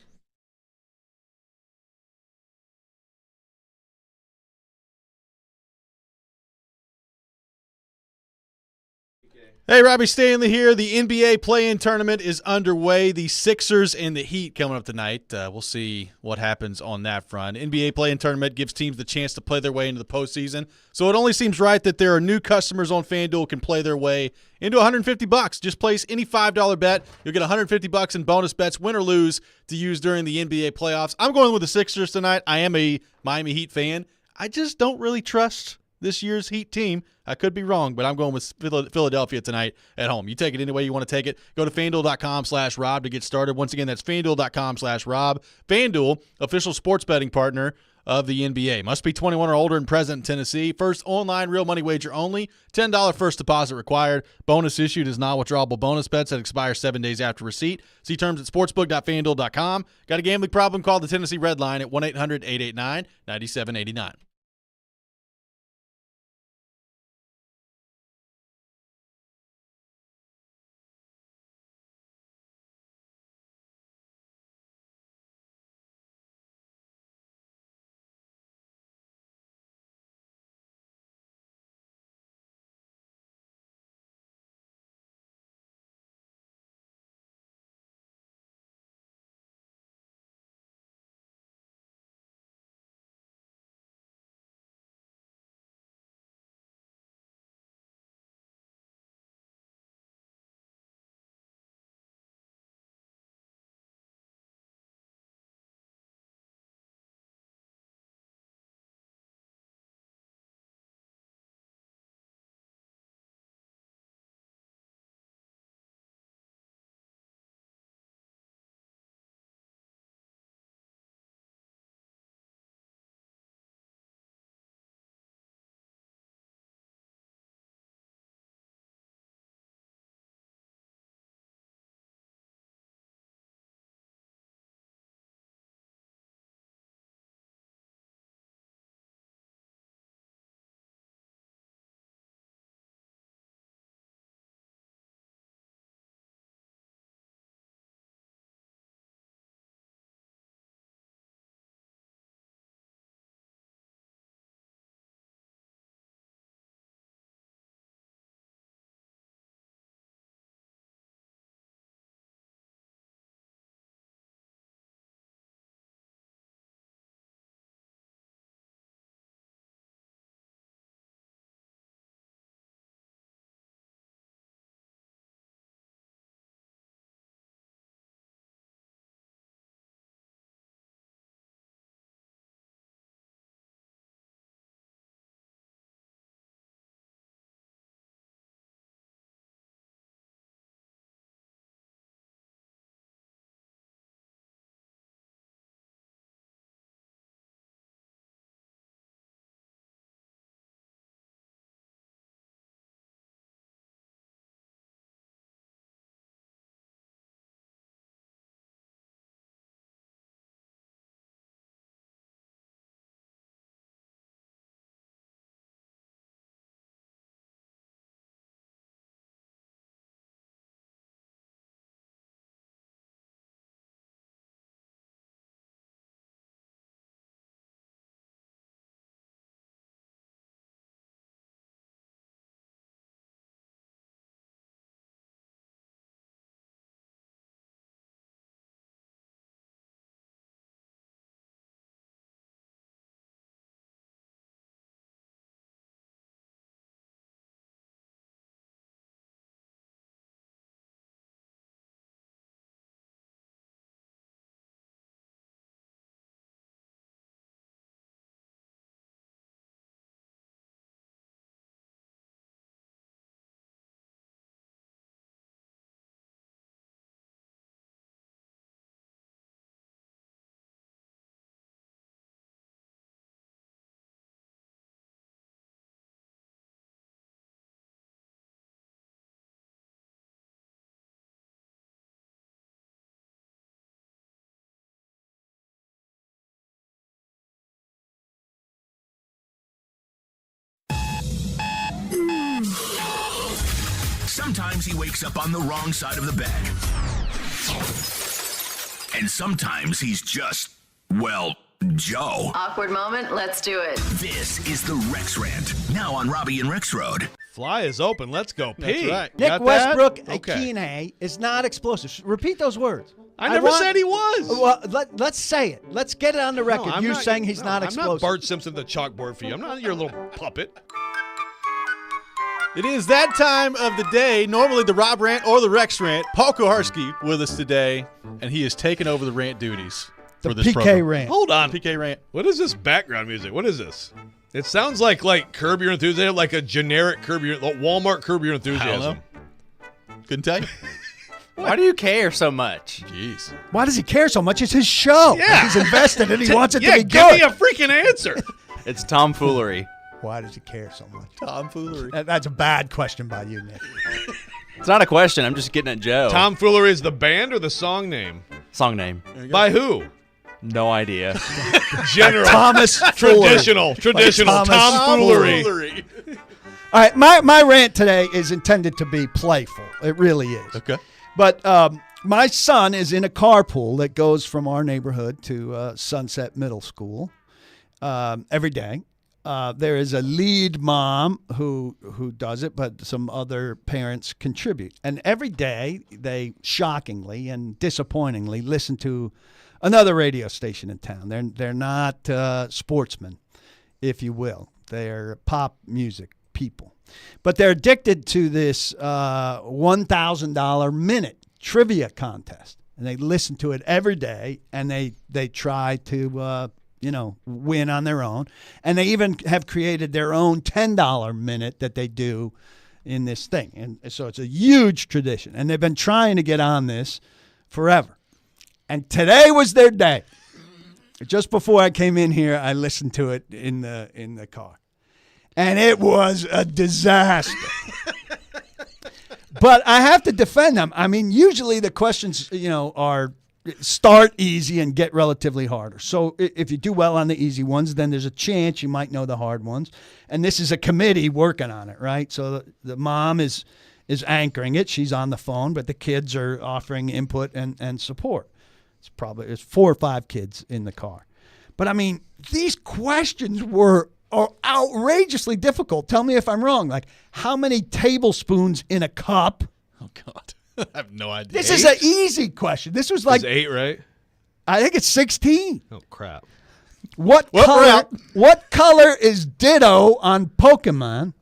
Hey, Robbie Stanley here. The NBA play-in tournament is underway. The Sixers and the Heat coming up tonight. We'll see what happens on that front. NBA play-in tournament gives teams the chance to play their way into the postseason. So it only seems right that there are new customers on FanDuel can play their way into $150. Just place any $5 bet. You'll get $150 in bonus bets, win or lose, to use during the NBA playoffs. I'm going with the Sixers tonight. I am a Miami Heat fan. I just don't really trust this year's Heat team. I could be wrong, but I'm going with Philadelphia tonight at home. You take it any way you want to take it. Go to FanDuel.com/Rob to get started. Once again, that's FanDuel.com/Rob. FanDuel, official sports betting partner of the NBA. Must be 21 or older and present in Tennessee. First online real money wager only. $10 first deposit required. Bonus issued is non-withdrawable bonus bets that expire 7 days after receipt. See terms at sportsbook.fanduel.com. Got a gambling problem? Call the Tennessee Red Line at 1-800-889-9789. Sometimes he wakes up on the wrong side of the bed. And sometimes he's just, well, Joe. Awkward moment, let's do it. This is the Rex Rant, now on Robby and Rexrode. Fly is open. Let's go pee. That's right. Nick Got that? Westbrook Okay. Akine is not explosive. Repeat those words. I never said he was. Well, let's say it. Let's get it on the record. I'm You're not- saying he's no, not I'm explosive. not Bart Simpson, the chalkboard for you. I'm not your little puppet. It is that time of the day. Normally the Rob Rant or the Rex Rant. Paul Koharski with us today, and he has taken over the rant duties the for this PK program. rant. Hold on. PK Rant. What is this background music? What is this? It sounds like Curb Your Enthusiasm, like a generic Walmart Curb Your I don't Enthusiasm. know. Couldn't tell you. Why do you care so much? Jeez. Why does he care so much? It's his show. Yeah. He's invested and he wants it to be give good. me a freaking answer. It's tomfoolery. Why does he care so much? Tomfoolery. That's a bad question by you, Nick. It's not a question. I'm just getting at Joe. Tomfoolery is the band or the song name? Song name. By who? No idea. General. Thomas Fuller. Traditional. Thomas Tomfoolery. All right, my rant today is intended to be playful. It really is. Okay. But my son is in a carpool that goes from our neighborhood to Sunset Middle School every day. There is a lead mom who does it, but some other parents contribute. And every day they shockingly and disappointingly listen to another radio station in town. They're not sportsmen, if you will. They're pop music people. But they're addicted to this $1,000 minute trivia contest. And they listen to it every day, and they try to win on their own. And they even have created their own $10 minute that they do in this thing. And so it's a huge tradition. And they've been trying to get on this forever. And today was their day. Just before I came in here, I listened to it in the car. And it was a disaster. But I have to defend them. I mean, usually the questions, are start easy and get relatively harder. So if you do well on the easy ones, then there's a chance you might know the hard ones. And this is a committee working on it, right? So the mom is anchoring it. She's on the phone, but the kids are offering input and support. It's 4 or 5 kids in the car. But I mean, these questions are outrageously difficult. Tell me if I'm wrong. Like, how many tablespoons in a cup? Oh, God. I have no idea. This is an easy question. This was like, It's 8, right? I think it's 16. Oh, crap. What color is Ditto on Pokemon?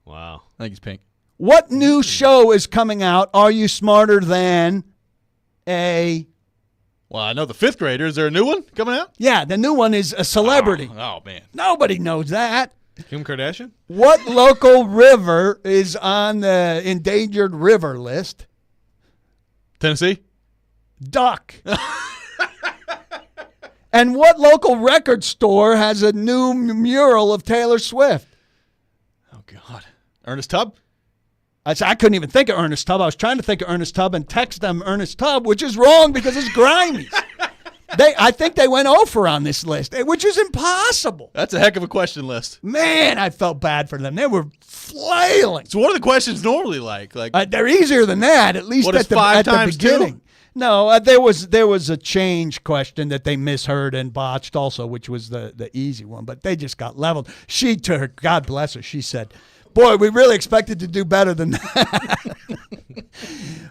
Wow. I think it's pink. What new show is coming out? Are you smarter than a... Well, I know the 5th grader. Is there a new one coming out? Yeah, the new one is a celebrity. Oh, man. Nobody knows that. Kim Kardashian? What local river is on the endangered river list? Tennessee? Duck. And what local record store has a new mural of Taylor Swift? Oh, God. Ernest Tubb? I couldn't even think of Ernest Tubb. I was trying to think of Ernest Tubb and text them Ernest Tubb, which is wrong because it's grimy. I think they went over on this list, which is impossible. That's a heck of a question list. Man, I felt bad for them. They were flailing. So what are the questions normally like? They're easier than that, at least What at is the 5 times 2? beginning. No, there was a change question that they misheard and botched also, which was the easy one. But they just got leveled. She took, God bless her, she said, boy, we really expected to do better than that.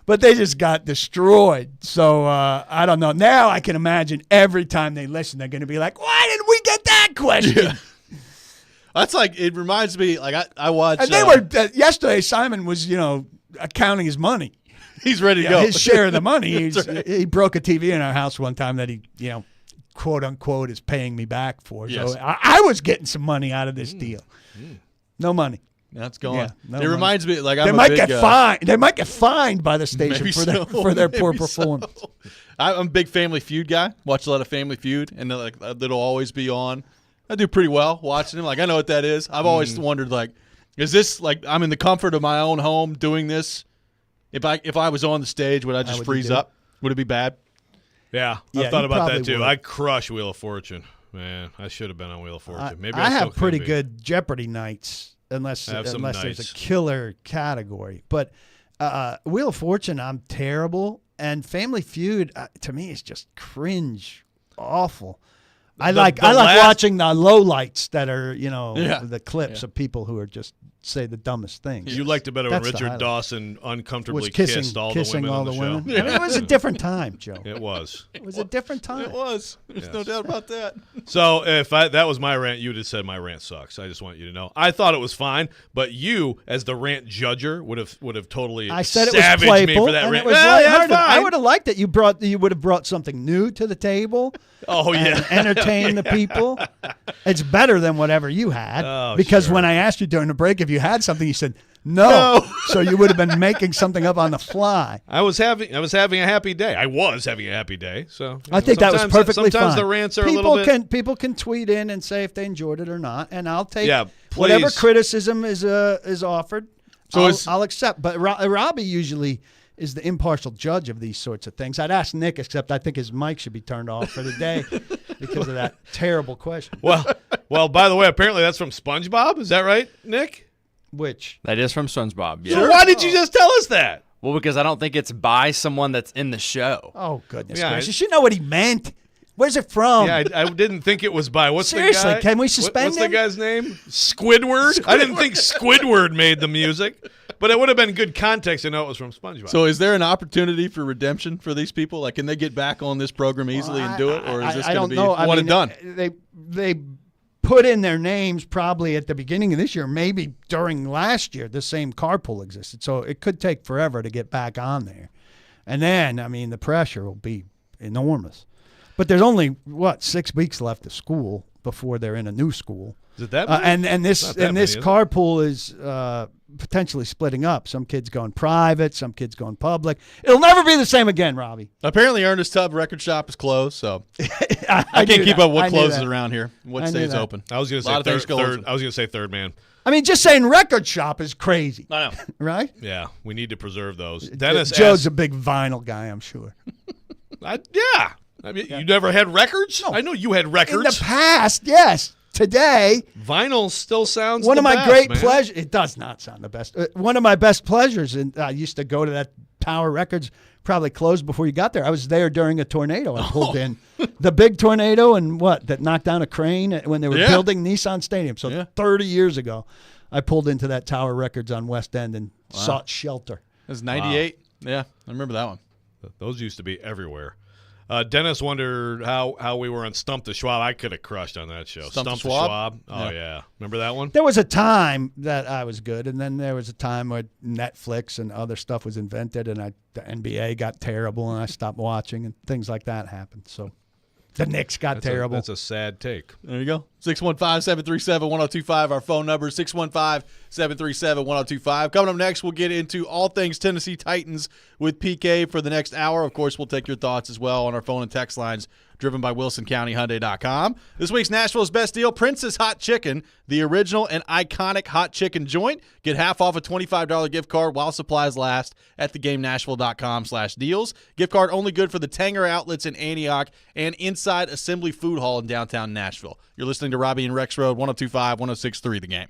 But they just got destroyed. So I don't know. Now I can imagine every time they listen, they're going to be like, why didn't we get that question? Yeah. That's like, it reminds me, like I watched. And they were, yesterday, Simon was, counting his money. He's ready to go. His share of the money. Right. He broke a TV in our house one time that he, quote unquote, is paying me back for. Yes. So I was getting some money out of this deal. No money. That's gone. Yeah, no it money. reminds me, like They I'm might a big, get fined. They might get fined by the station maybe for their poor maybe performance. so. I'm a big Family Feud guy. Watch a lot of Family Feud, and that'll always be on. I do pretty well watching them. Like I know what that is. I've always wondered, like, is this like I'm in the comfort of my own home doing this? If I was on the stage, would I just would you freeze do it? up? Would it be bad? Yeah, Yeah, I've thought you about that probably too. would. I crush Wheel of Fortune. Man, I should have been on Wheel of Fortune. Maybe I still have pretty could be. good Jeopardy nights unless Have some there's nights. a killer category. But Wheel of Fortune, I'm terrible, and Family Feud to me is just cringe, awful. I like watching the lowlights that are the clips of people who are just say the dumbest things. You liked it better when That's the Richard highlight. Dawson uncomfortably Was kissing kissed kissing all all the the women on women. the show. I mean, it was a different time, Joe. It was. It was a different time. It was. There's no doubt about that. So if that was my rant, you would have said my rant sucks. I just want you to know. I thought it was fine, but you, as the rant judger, would have totally I said it was savaged playful, me for that and rant. it was Well, yeah, lighthearted. I fine. would have liked it. You would have brought something new to the table. Oh and yeah, entertain the people. It's better than whatever you had. Oh, because sure. when I asked you during the break if you had something, you said no. So you would have been making something up on the fly. I was having a happy day. I was having a happy day. So I think that was perfectly sometimes fine. the rants are a little bit. People can tweet in and say if they enjoyed it or not, and I'll take Yeah, whatever please. criticism is offered. So I'll accept. But Robby usually is the impartial judge of these sorts of things. I'd ask Nick, except I think his mic should be turned off for the day because of that terrible question. Well. By the way, apparently that's from SpongeBob. Is that right, Nick? Which That is from SpongeBob. Yeah. So why did you just tell us that? Well, because I don't think it's by someone that's in the show. oh goodness Yeah, gracious, you know what he meant. Where's it from? Yeah, I didn't think it was by. What's Seriously, the guy? can we suspend What's him? the guy's name? Squidward? I didn't think Squidward made the music, but it would have been good context to know it was from SpongeBob. So is there an opportunity for redemption for these people? Like, can they get back on this program easily and do it, or is this I going to don't be know. one and done? They put in their names probably at the beginning of this year, maybe during last year. The same carpool existed, so it could take forever to get back on there. And then, I mean, the pressure will be enormous. But there's only 6 weeks left of school before they're in a new school. is it that? And this Not that this many, is it? carpool is potentially splitting up. Some kids going private, some kids going public. It'll never be the same again, Robbie. Apparently, Ernest Tubb Record Shop is closed, so I I can't knew keep that. up what I knew closes that. around here. What I knew stays that. open? I was going to A lot say of things third. go on. I was going to say third man. I mean, just saying record shop is crazy, I know. right? Yeah, we need to preserve those. Dennis Joe's asked, a big vinyl guy, I'm sure. yeah. I mean, you never had records? No. I know you had In records. the past, yes. Today, Vinyl still sounds one the of my best, great man. pleasures. It does not sound the best. One of my best pleasures, and I used to go to that Tower Records. Probably closed before you got there. I was there during a tornado. I pulled in the big tornado and that knocked down a crane when they were Yeah. building Nissan Stadium. So Yeah. 30 years ago, I pulled into that Tower Records on West End and sought shelter. It was 98. Yeah, I remember that one. Those used to be everywhere. Dennis wondered how we were on Stump the Schwab. I could have crushed on that show. Stump the the Schwab? Oh, yeah. Remember that one? There was a time that I was good, and then there was a time where Netflix and other stuff was invented, and the NBA got terrible, and I stopped watching, and things like that happened. So the Knicks got terrible. That's a sad take. There you go. 615-737-1025. Our phone number is 615-737-1025. Coming up next, we'll get into all things Tennessee Titans with PK for the next hour. Of course, we'll take your thoughts as well on our phone and text lines driven by WilsonCountyHyundai.com. This week's Nashville's Best Deal, Princess Hot Chicken, the original and iconic hot chicken joint. Get half off a $25 gift card while supplies last at thegamenashville.com/deals. Gift card only good for the Tanger outlets in Antioch and inside Assembly Food Hall in downtown Nashville. You're listening to Robby and Rexrode, 102.5, 106.3 The Game.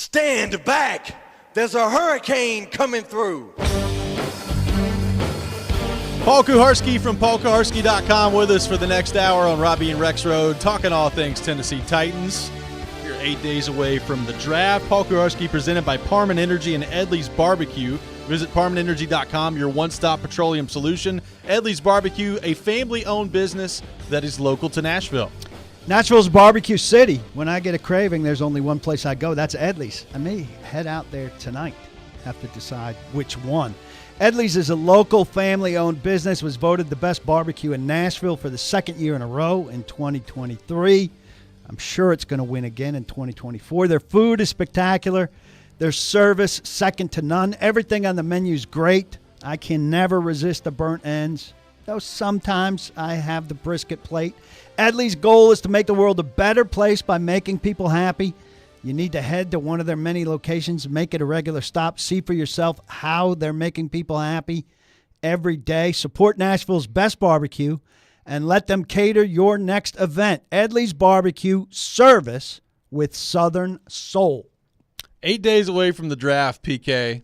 Stand back. There's a hurricane coming through. Paul Kuharski from paulkuharski.com with us for the next hour on Robby and Rexrode, talking all things Tennessee Titans. You're 8 days away from the draft. Paul Kuharski presented by Parman Energy and Edley's Barbecue. Visit parmanenergy.com, your one-stop petroleum solution. Edley's Barbecue, a family-owned business that is local to Nashville. Nashville's barbecue city. When I get a craving, there's only one place I go. That's Edley's. I may head out there tonight. Have to decide which one. Edley's is a local family-owned business, was voted the best barbecue in Nashville for the second year in a row in 2023. I'm sure it's going to win again in 2024. Their food is spectacular. Their service, second to none. Everything on the menu is great. I can never resist the burnt ends, though sometimes I have the brisket plate. Edley's goal is to make the world a better place by making people happy. You need to head to one of their many locations, make it a regular stop, see for yourself how they're making people happy every day. Support Nashville's best barbecue and let them cater your next event. Edley's Barbecue, service with Southern soul. 8 days away from the draft, PK.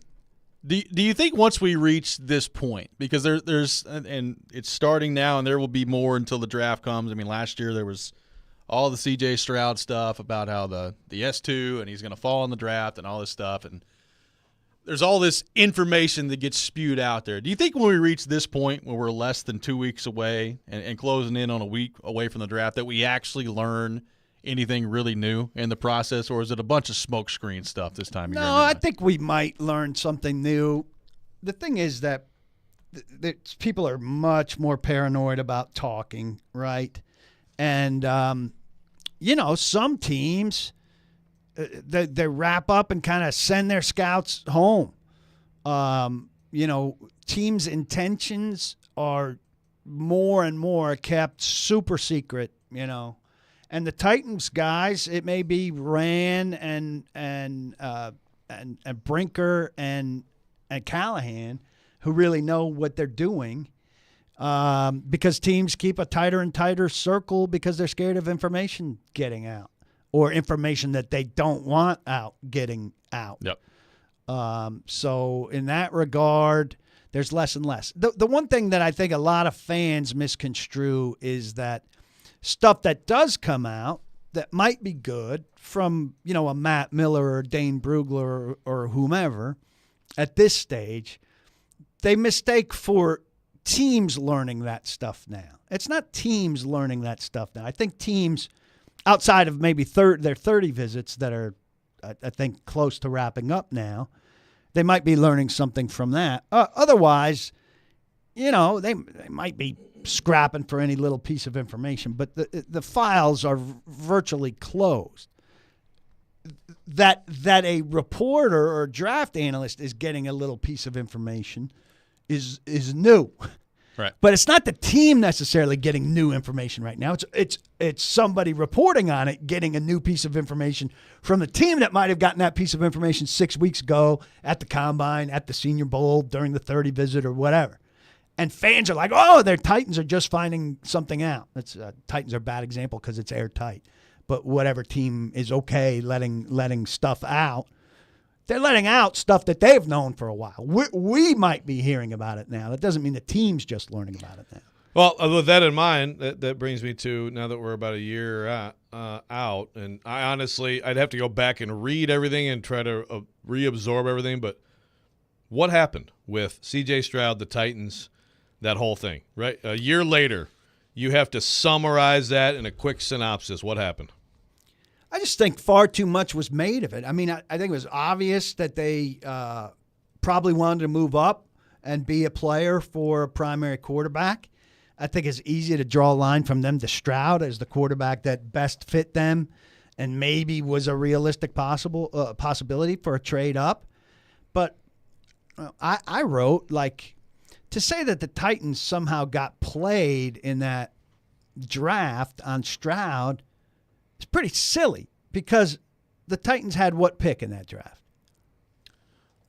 Do you think once we reach this point, because there's and it's starting now and there will be more until the draft comes. I mean, last year there was all the C.J. Stroud stuff about how the S2 and he's going to fall in the draft and all this stuff. And there's all this information that gets spewed out there. Do you think when we reach this point where we're less than 2 weeks away and closing in on a week away from the draft that we actually learn anything really new in the process, or is it a bunch of smokescreen stuff this time of year? No, I think we might learn something new. The thing is that people are much more paranoid about talking, right? And, some teams, they wrap up and kind of send their scouts home. Teams' intentions are more and more kept super secret, And the Titans guys, it may be Rand and Brinker and Callahan who really know what they're doing, because teams keep a tighter and tighter circle because they're scared of information getting out or information that they don't want out getting out. Yep. So in that regard, there's less and less. The one thing that I think a lot of fans misconstrue is that stuff that does come out that might be good from, a Matt Miller or Dane Brugler or whomever at this stage, they mistake for teams learning that stuff now. It's not teams learning that stuff now. I think teams outside of maybe their 30 visits that are, I think, close to wrapping up now, they might be learning something from that. Otherwise, they might be scrapping for any little piece of information, but the files are virtually closed. That a reporter or draft analyst is getting a little piece of information is new. Right. But it's not the team necessarily getting new information right now. It's somebody reporting on it, getting a new piece of information from the team that might have gotten that piece of information 6 weeks ago at the Combine, at the Senior Bowl, during the 30 visit or whatever. And fans are like, oh, their Titans are just finding something out. Titans are a bad example because it's airtight. But whatever team is okay letting stuff out, they're letting out stuff that they've known for a while. We might be hearing about it now. That doesn't mean the team's just learning about it now. Well, with that in mind, that brings me to now that we're about a year out, and I'd have to go back and read everything and try to reabsorb everything. But what happened with C.J. Stroud, the Titans, that whole thing, right? A year later, you have to summarize that in a quick synopsis. What happened? I just think far too much was made of it. I mean, I think it was obvious that they probably wanted to move up and be a player for a primary quarterback. I think it's easy to draw a line from them to Stroud as the quarterback that best fit them and maybe was a realistic possibility for a trade up. But I wrote, to say that the Titans somehow got played in that draft on Stroud, it's pretty silly because the Titans had what pick in that draft?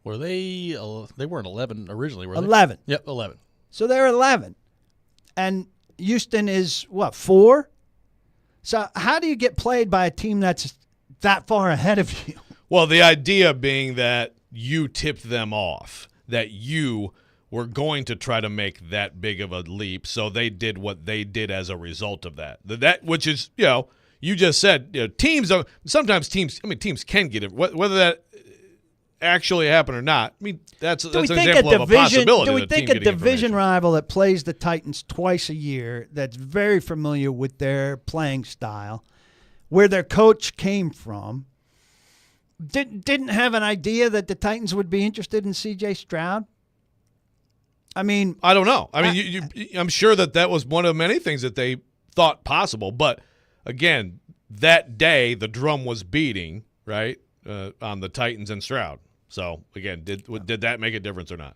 Were they weren't 11 originally, were they? 11. Yep, 11. So they're 11. And Houston is, 4? So how do you get played by a team that's that far ahead of you? Well, the idea being that you tipped them off, that you were going to try to make that big of a leap, so they did what they did as a result of that. That which is, you just said, teams are sometimes teams. I mean, teams can get it, whether that actually happened or not. I mean, that's an example of a possibility. Do we think a division rival that plays the Titans twice a year, that's very familiar with their playing style, where their coach came from, didn't have an idea that the Titans would be interested in C.J. Stroud? I mean, I don't know. I mean, I'm sure that was one of many things that they thought possible. But again, that day the drum was beating, right, on the Titans and Stroud. So again, did that make a difference or not?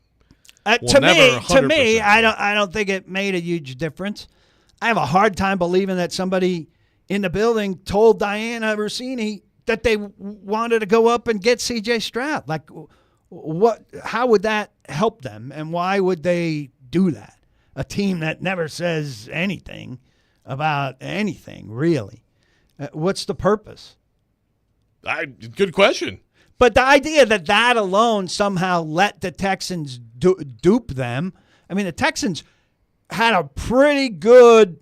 To me, I don't think it made a huge difference. I have a hard time believing that somebody in the building told Diana Rossini that they wanted to go up and get C.J. Stroud. Like, what? How would that help them, and why would they do that? A team that never says anything about anything, really. What's the purpose? Good question. But the idea that alone somehow let the Texans dupe them. I mean, the Texans had a pretty good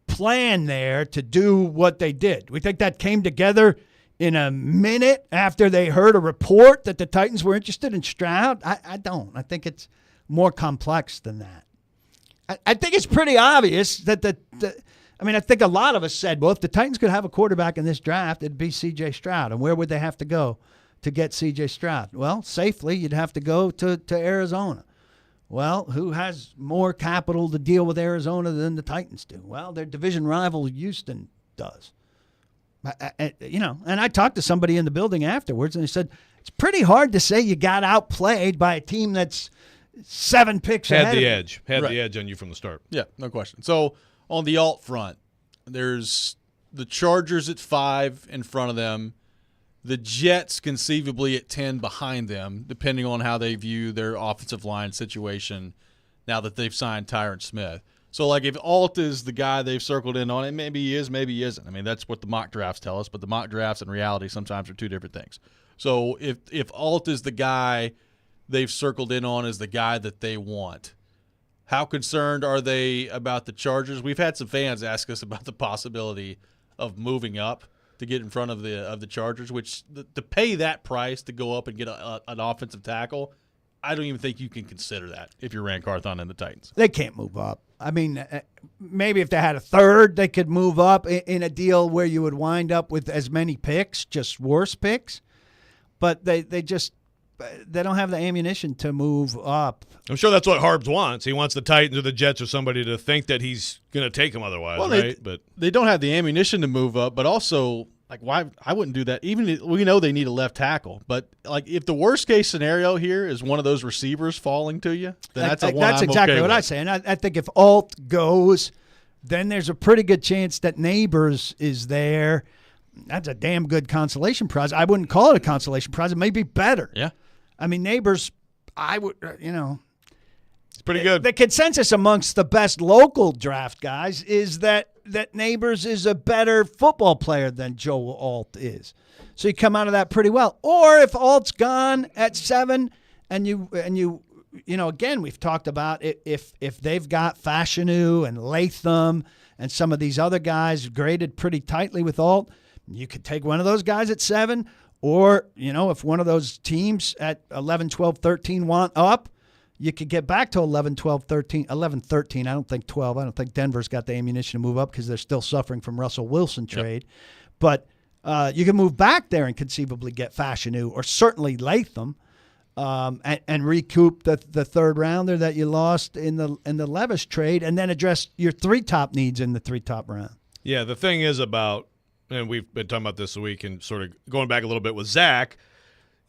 plan there to do what they did. We think that came together in a minute after they heard a report that the Titans were interested in Stroud. I don't. I think it's more complex than that. I think it's pretty obvious that I think a lot of us said, well, if the Titans could have a quarterback in this draft, it'd be C.J. Stroud. And where would they have to go to get C.J. Stroud? Well, safely, you'd have to go to Arizona. Well, who has more capital to deal with Arizona than the Titans do? Well, their division rival Houston does. And I talked to somebody in the building afterwards, and they said it's pretty hard to say you got outplayed by a team that's 7 picks ahead. Had the edge on you from the start. Yeah, no question. So on the alt front, there's the Chargers at 5 in front of them, the Jets conceivably at 10 behind them, depending on how they view their offensive line situation now that they've signed Tyron Smith. So, like, if Alt is the guy they've circled in on, and maybe he is, maybe he isn't. I mean, that's what the mock drafts tell us, but the mock drafts and reality sometimes are two different things. So, if Alt is the guy they've circled in on as the guy that they want, how concerned are they about the Chargers? We've had some fans ask us about the possibility of moving up to get in front of the Chargers, which to pay that price to go up and get an offensive tackle, I don't even think you can consider that if you're Rand Carthon and the Titans. They can't move up. I mean, maybe if they had a third, they could move up in a deal where you would wind up with as many picks, just worse picks. But they don't have the ammunition to move up. I'm sure that's what Harbs wants. He wants the Titans or the Jets or somebody to think that he's going to take him otherwise, right? But they don't have the ammunition to move up, but also, like, why I wouldn't do that. Even we know they need a left tackle, but like if the worst case scenario here is one of those receivers falling to you, then that's exactly what I say. And I think if Alt goes, then there's a pretty good chance that Neighbors is there. That's a damn good consolation prize. I wouldn't call it a consolation prize. It may be better. Yeah. I mean, Neighbors, it's pretty good. The consensus amongst the best local draft guys is that Neighbors is a better football player than Joe Alt is. So you come out of that pretty well. Or if Alt's gone at 7 and you again, we've talked about it, if they've got Fashanu and Latham and some of these other guys graded pretty tightly with Alt, you could take one of those guys at 7. Or, if one of those teams at 11, 12, 13 want up, you could get back to 11, 12, 13, 11, 13. I don't think 12. I don't think Denver's got the ammunition to move up because they're still suffering from Russell Wilson trade. Yep. But you can move back there and conceivably get Fashanu or certainly Latham and recoup the third rounder that you lost in the Levis trade and then address your 3 top needs in the 3 top round. Yeah, the thing is about, and we've been talking about this week and sort of going back a little bit with Zach,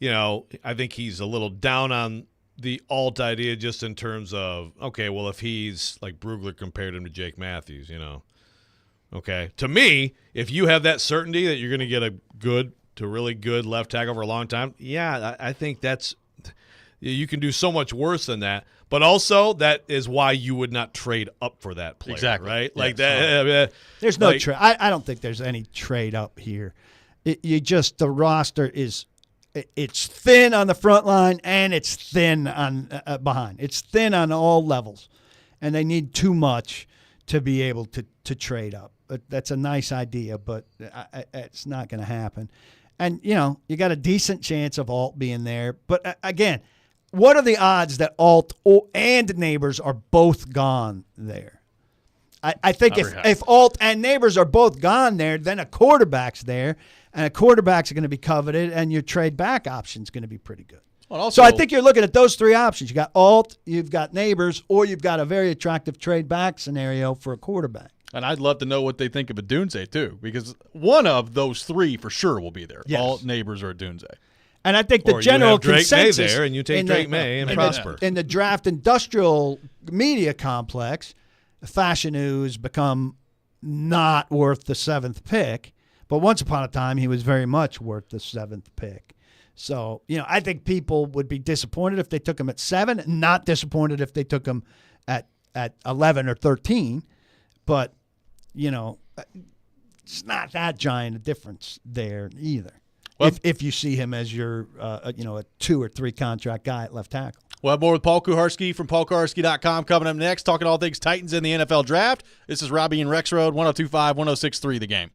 I think he's a little down on the Alt idea just in terms of, okay, well, if he's like Brugler compared him to Jake Matthews, Okay. To me, if you have that certainty that you're going to get a good to really good left tackle for a long time, yeah, I think you can do so much worse than that. But also, that is why you would not trade up for that player, exactly. Right? Yeah, like that. There's no trade. I don't think there's any trade up here. The roster is It's thin on the front line and it's thin on behind. It's thin on all levels, and they need too much to be able to trade up. But that's a nice idea, but it's not going to happen. And, you got a decent chance of Alt being there. But, again, what are the odds that Alt and Neighbors are both gone there? I think if Alt and Neighbors are both gone there, then a quarterback's there, and a quarterback's going to be coveted, and your trade back option's going to be pretty good. Well, also, so I think you're looking at those three options. You got Alt, you've got Neighbors, or you've got a very attractive trade back scenario for a quarterback. And I'd love to know what they think of a Dunze, too, because one of those three for sure will be there. Yes. Alt, Neighbors, or Dunze. And I think the Or general you have Drake consensus May there, and you take Drake May and prosper. In the draft industrial media complex, Fashion become not worth the 7th pick, but once upon a time he was very much worth the 7th pick. So, I think people would be disappointed if they took him at 7, not disappointed if they took him at 11 or 13, but it's not that giant a difference there either. Well, if you see him as your a 2 or 3 contract guy at left tackle. We'll have more with Paul Kuharsky from paulkuharsky.com coming up next, talking all things Titans in the NFL Draft. This is Robby and Rexrode, 102.5, 106.3 The Game.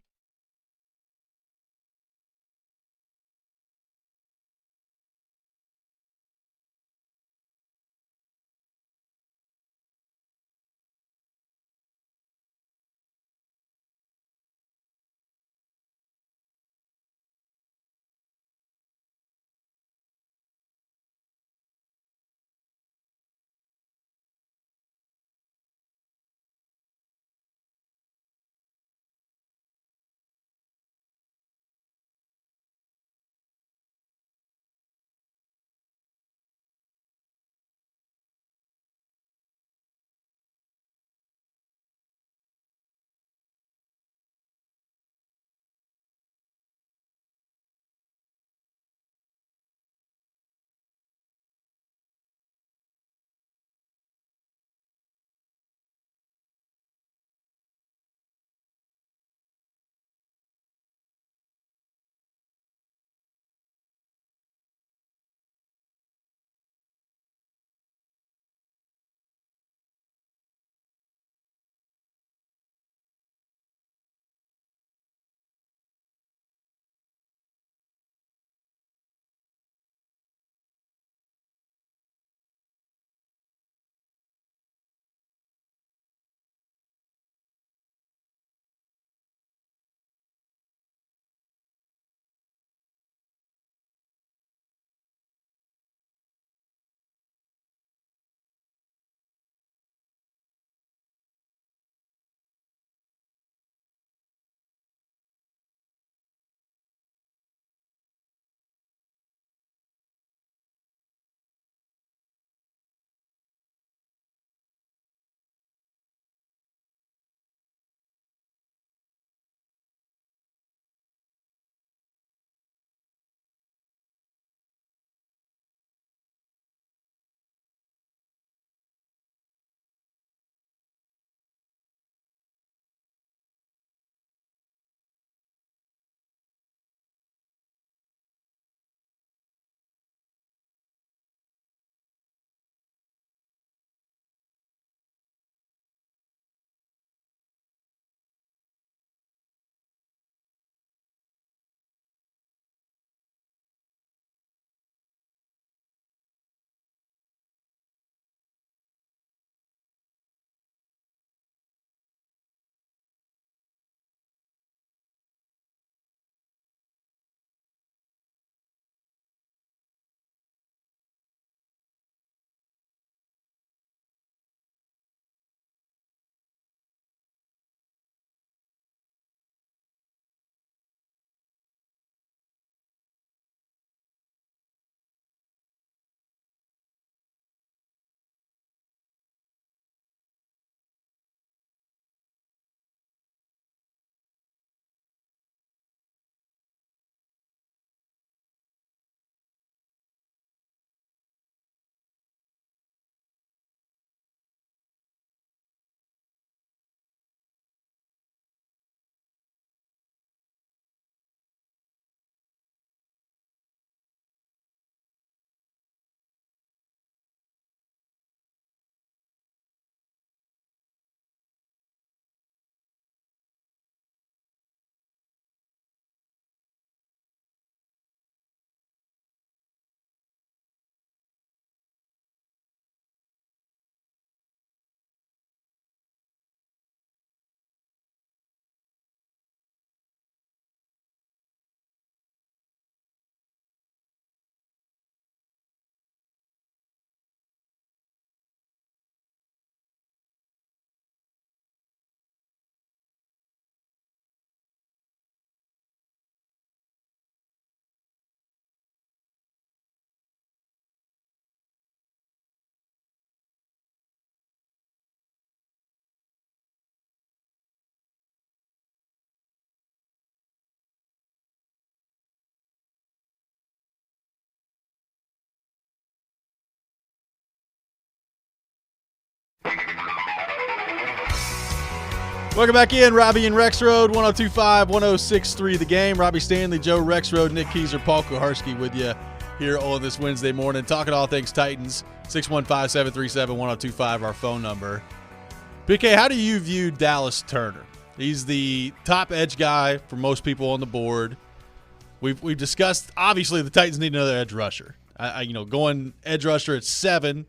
Welcome back in, Robby and Rexrode, 102.5, 106.3 The Game. Robbie Stanley, Joe Rexrode, Nick Keyser, Paul Kuharski with you here on this Wednesday morning. Talking all things Titans, 615-737-1025, our phone number. PK, how do you view Dallas Turner? He's the top edge guy for most people on the board. We've discussed, obviously, the Titans need another edge rusher. Going edge rusher at 7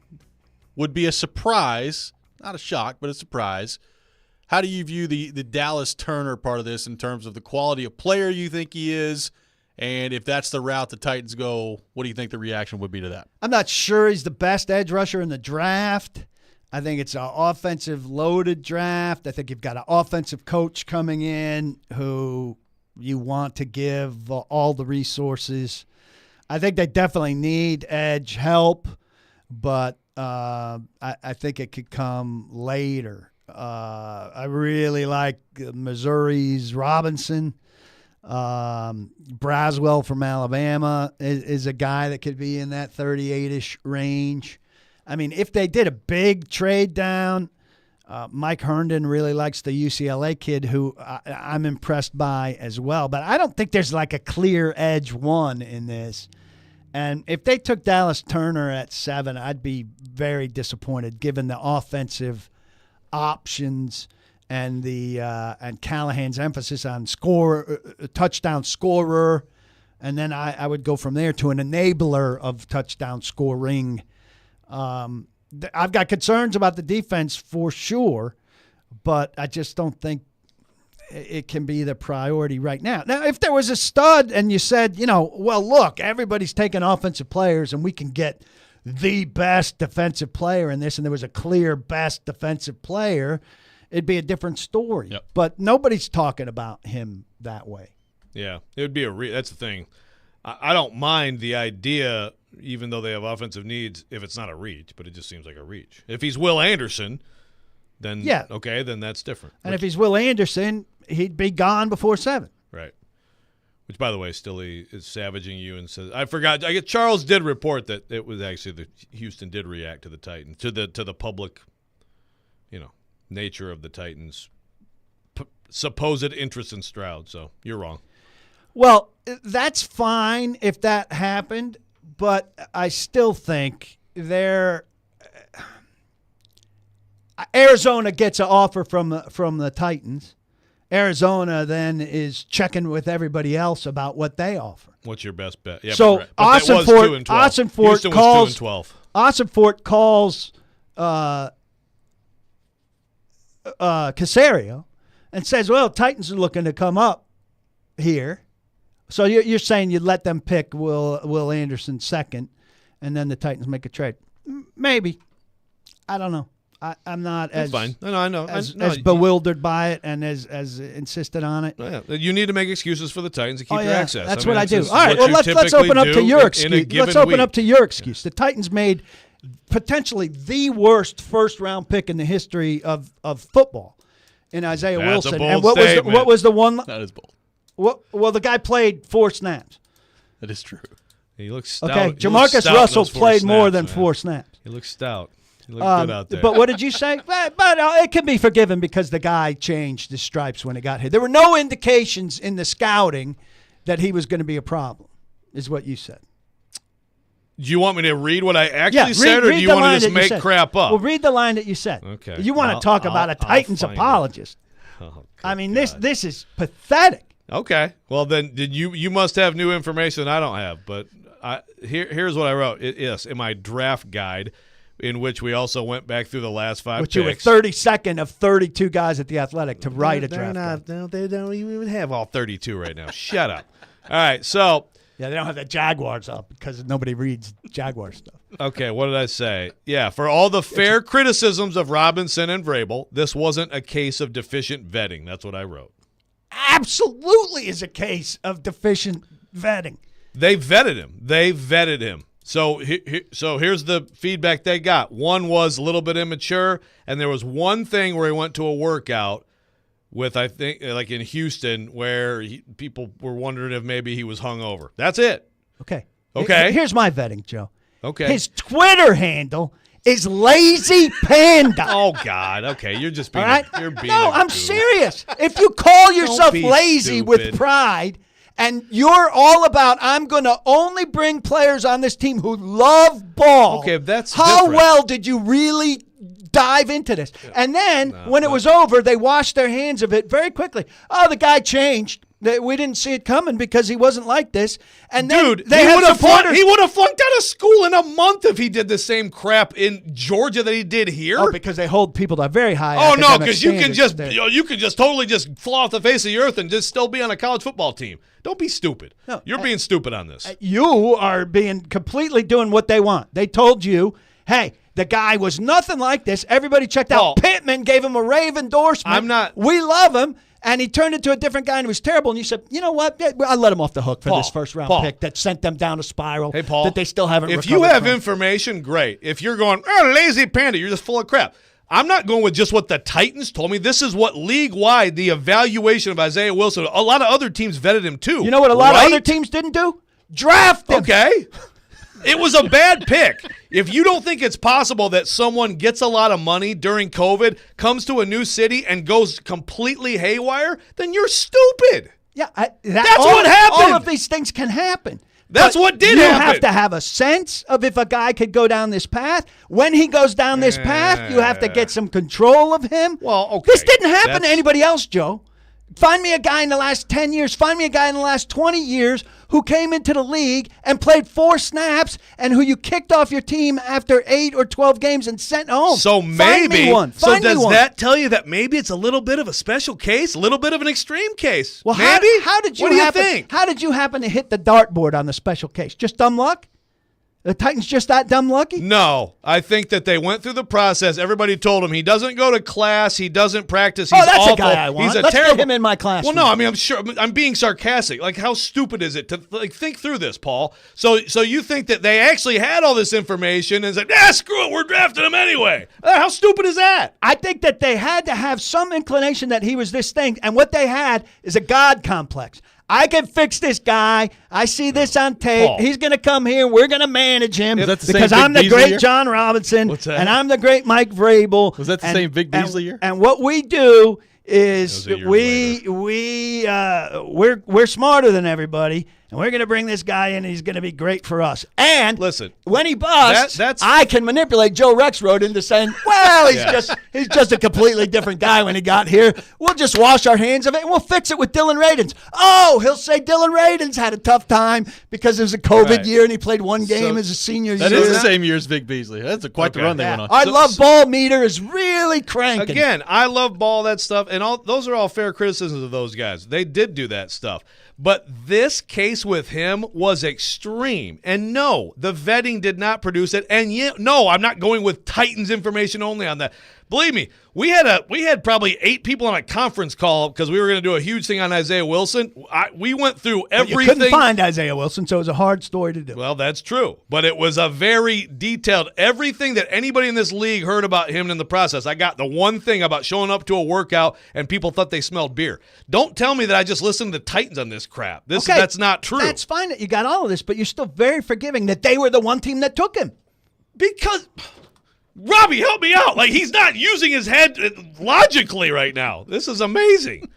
would be a surprise. Not a shock, but a surprise. How do you view the Dallas Turner part of this in terms of the quality of player you think he is? And if that's the route the Titans go, what do you think the reaction would be to that? I'm not sure he's the best edge rusher in the draft. I think it's an offensive loaded draft. I think you've got an offensive coach coming in who you want to give all the resources. I think they definitely need edge help, but I think it could come later. I really like Missouri's Robinson. Braswell from Alabama is a guy that could be in that 38-ish range. I mean, if they did a big trade down, Mike Herndon really likes the UCLA kid who I'm impressed by as well. But I don't think there's like a clear edge one in this. And if they took Dallas Turner at 7, I'd be very disappointed given the offensive options and and Callahan's emphasis on touchdown scorer, and then I would go from there to an enabler of touchdown scoring. I've got concerns about the defense for sure, but I just don't think it can be the priority right now. Now, if there was a stud and you said, well, look, everybody's taking offensive players and we can get the best defensive player in this, and there was a clear best defensive player, it'd be a different story. Yep. But nobody's talking about him that way. Yeah, it would be that's the thing. I don't mind the idea, even though they have offensive needs, if it's not a reach, but it just seems like a reach. If he's Will Anderson, then okay, then that's different. And if he's Will Anderson, he'd be gone before 7. Right. Which, by the way, still he is savaging you and says, I forgot. I guess Charles did report that it was actually the Houston did react to the Titans, to the public, nature of the Titans' supposed interest in Stroud. So you're wrong. Well, that's fine if that happened, but I still think Arizona gets an offer from the Titans. Arizona then is checking with everybody else about what they offer. What's your best bet? Yeah, so Ossenfort calls Caserio and says, well, Titans are looking to come up here. So you're saying you'd let them pick Will Anderson second, and then the Titans make a trade? Maybe. I don't know. I'm not as fine. No, I know. as bewildered by it and as insisted on it. Yeah. You need to make excuses for the Titans to keep your access. That's what I do. All right. Well, let's open up to your excuse. Let's open up to your excuse. The Titans made potentially the worst first-round pick in the history of football in Isaiah Wilson. A bold and statement. what was the one? That is bold. Well, the guy played 4 snaps. That is true. He looks stout. Okay, Jamarcus Russell played more than 4 snaps. He looks stout. He looks good out there. But what did you say? But it can be forgiven because the guy changed his stripes when he got here. There were no indications in the scouting that he was going to be a problem, is what you said. Do you want me to read what I actually said, or do you want to just make crap up? Well, read the line that you said. Okay. You want to talk about a Titans apologist. Oh, I mean, this is pathetic. Okay. Well, then you must have new information I don't have. But here's what I wrote. Yes, in my draft guide, in which we also went back through the last 5 picks. Which you were 32nd of 32 guys at The Athletic to write a draft guide. No, they don't even have all 32 right now. Shut up. All right, so. Yeah, they don't have the Jaguars up because nobody reads Jaguar stuff. Okay, what did I say? Yeah, for all the fair criticisms of Robinson and Vrabel, this wasn't a case of deficient vetting. That's what I wrote. Absolutely is a case of deficient vetting. They vetted him. So here's the feedback they got. One was a little bit immature, and there was one thing where he went to a workout with, I think, like in Houston, where people were wondering if maybe he was hungover. That's it. Okay. Okay. Here's my vetting, Joe. Okay. His Twitter handle is lazy panda. Oh God. Okay, you're just being. All right? You're being. No, a I'm goof. serious. If you call yourself be lazy with stupid. pride and you're all about, I'm going to only bring players on this team who love ball. Okay, that's how different. well did you really dive into this? And then when it was over, they washed their hands of it very quickly. Oh, the guy changed. We didn't see it coming because he wasn't like this. And then Dude, they he have would have supporters. flunked out of school in a month if he did the same crap in Georgia that he did here. Oh, because they hold people to a very high. Oh no, academic because you can standards just there. you can just totally just fly off the face of the earth and just still be on a college football team. Don't be stupid. No, You're being stupid on this. You are being completely doing what they want. They told you, hey, the guy was nothing like this. Everybody checked Paul, out. Pittman gave him a rave endorsement. I'm not- We love him. And he turned into a different guy and he was terrible. And you said, you know what? I let him off the hook for Paul, this first-round Paul. pick that sent them down a spiral Hey, Paul. that they still haven't If you recovered have from. information, great. If you're going, lazy panda, you're just full of crap. I'm not going with just what the Titans told me. This is what league-wide, the evaluation of Isaiah Wilson, a lot of other teams vetted him too. You know what a lot right? of other teams didn't do? Draft him. Okay. It was a bad pick. If you don't think it's possible that someone gets a lot of money during COVID, comes to a new city, and goes completely haywire, then you're stupid. Yeah, That's what happened. All of these things can happen. That's But what did you happen. have to have a sense of if a guy could go down this path. When he goes down this path, you have to get some control of him. Well, okay. This didn't happen to That's- anybody else, Joe. Find me a guy in the last 10 years, find me a guy in the last 20 years who came into the league and played 4 snaps and who you kicked off your team after 8 or 12 games and sent home. So Find maybe, me one. so Find me does one. that tell you that maybe it's a little bit of a special case, a little bit of an extreme case? Well, maybe? how did you What do happen, you think? How did you happen to hit the dartboard on the special case? Just dumb luck? The Titans just that dumb lucky? No, I think that they went through the process. Everybody told him he doesn't go to class, he doesn't practice. He's Oh, that's awful. a guy I want. He's a Let's get terrible. him in my class. Well, no, I mean I'm being sarcastic. Like, how stupid is it to think through this, Paul? So you think that they actually had all this information and said, screw it, we're drafting him anyway? How stupid is that? I think that they had to have some inclination that he was this thing, and what they had is a God complex. I can fix this guy. I see this on tape. Paul. He's going to come here. We're going to manage him Was that the same because Vic I'm the Beasley great year? John Robinson What's that? and I'm the great Mike Vrabel. Was that the and- same Vic and- Beasley year? And what we do is That was a year we're smarter than everybody, and we're going to bring this guy in, and he's going to be great for us. And Listen, when he busts, that's- I can manipulate Joe Rexrode into saying, well, Yeah. he's just a completely different guy when he got here. We'll just wash our hands of it, and we'll fix it with Dylan Radins. Oh, he'll say Dylan Radins had a tough time because it was a COVID Right. year, and he played one game So- as a senior That year. is the same year as Vic Beasley. That's quite the Okay. run they went on. Our So- love ball meter is really cranking. Again, I love ball, that stuff, and all those are all fair criticisms of those guys. They did do that stuff. But this case with him was extreme. And no, the vetting did not produce it. And no, I'm not going with Titans information only on that. Believe me, we had probably 8 people on a conference call because we were going to do a huge thing on Isaiah Wilson. We went through But you everything. couldn't find Isaiah Wilson, so it was a hard story to do. Well, that's true. But it was a very detailed, everything that anybody in this league heard about him in the process. I got the one thing about showing up to a workout and people thought they smelled beer. Don't tell me that I just listened to the Titans on this crap. That's not true. That's fine that you got all of this, but you're still very forgiving that they were the one team that took him. Because, Robby, help me out. Like, he's not using his head logically right now. This is amazing.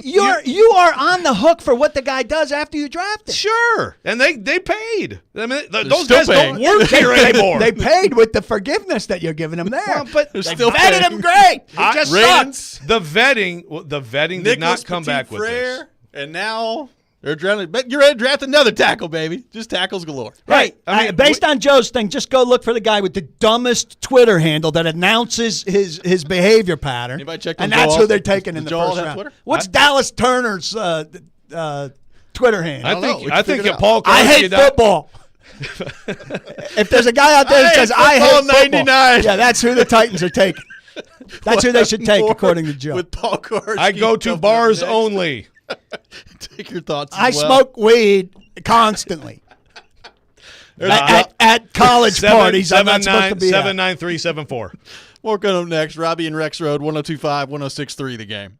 You are on the hook for what the guy does after you draft him. Sure. And they paid. I mean, those still guys paying. don't work here anymore. They paid with the forgiveness that you're giving them there. Well, but They're they still vetted paying. him great. He I- just Ravens. sucked. The vetting did not come back with this. And now they're drafting. But you're ready to draft another tackle, baby. Just tackles galore. Right. I mean, Based on Joe's thing, just go look for the guy with the dumbest Twitter handle that announces his behavior pattern. Anybody check and on that's Joe who they're Austin? taking in Does the Joe first have round. Twitter? What's Dallas Turner's Twitter handle? I don't know. think We I can think figure it if Paul I Kowalski hate does- football. If there's a guy out there that I says hate I hate football football, 99. yeah, that's who the Titans are taking. That's who they should take, according to Joe. With Paul Kowalski I go to coming up bars next. only. Take your thoughts. I as well. smoke weed constantly at college parties. I'm not supposed to be at. 79374. More coming up next. Robby and Rexrode, 102.5, 106.3 The Game.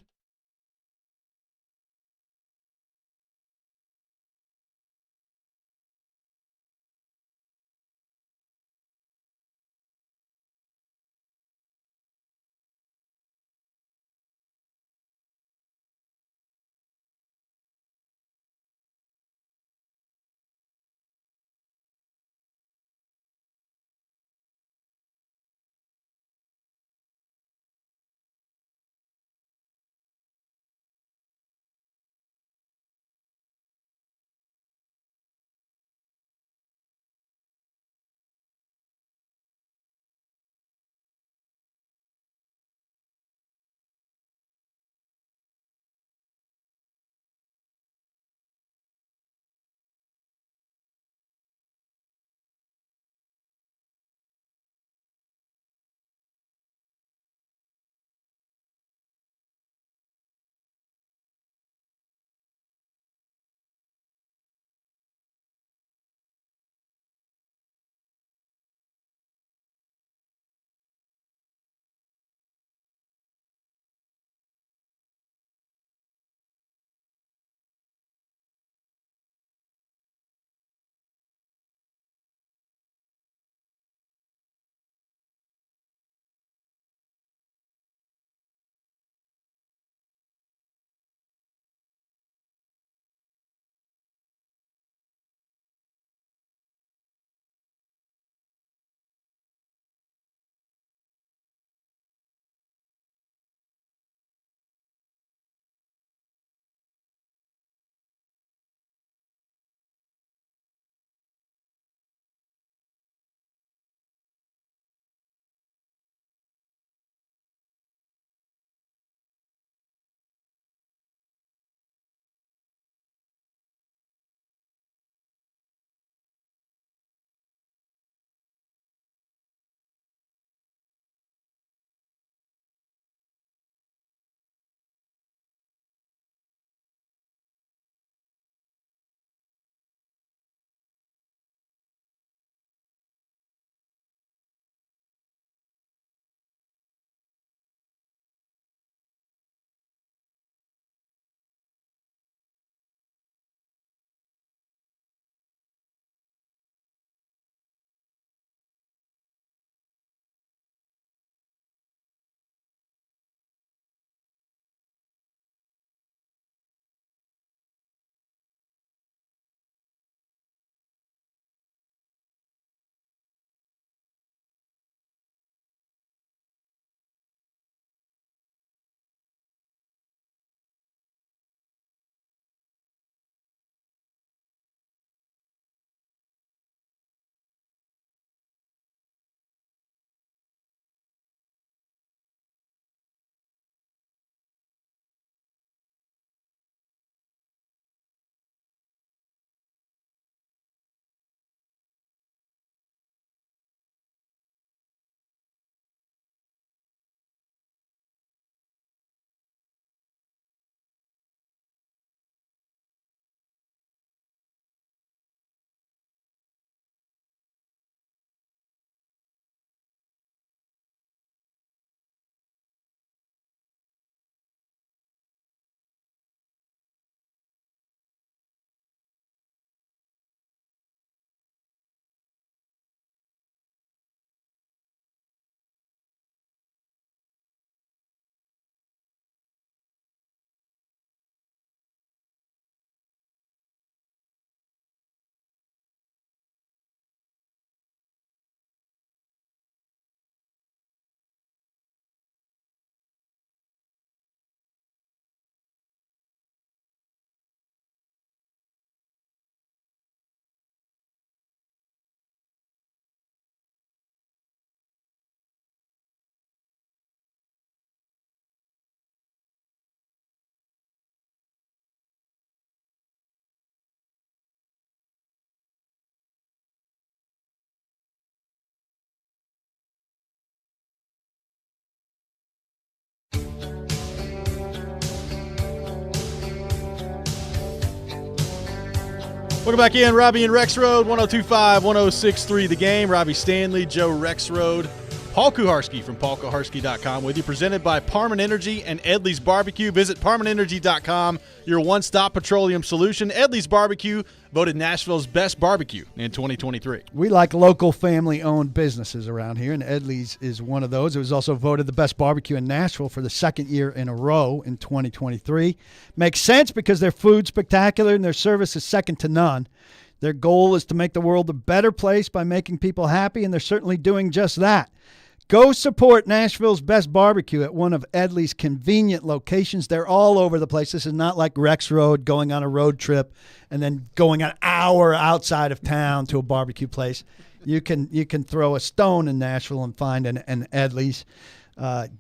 Welcome back in. Robby and Rexrode, 102.5, 106.3 The Game. Robbie Stanley, Joe Rexrode, Paul Kuharski from paulkuharski.com with you. Presented by Parman Energy and Edley's Barbecue. Visit parmanenergy.com, your one-stop petroleum solution. Edley's Barbecue, voted Nashville's best barbecue in 2023. We like local family-owned businesses around here, and Edley's is one of those. It was also voted the best barbecue in Nashville for the second year in a row in 2023. Makes sense because their food's spectacular and their service is second to none. Their goal is to make the world a better place by making people happy, and they're certainly doing just that. Go support Nashville's best barbecue at one of Edley's convenient locations. They're all over the place. This is not like Rexrode going on a road trip and then going an hour outside of town to a barbecue place. You can throw a stone in Nashville and find an Edley's.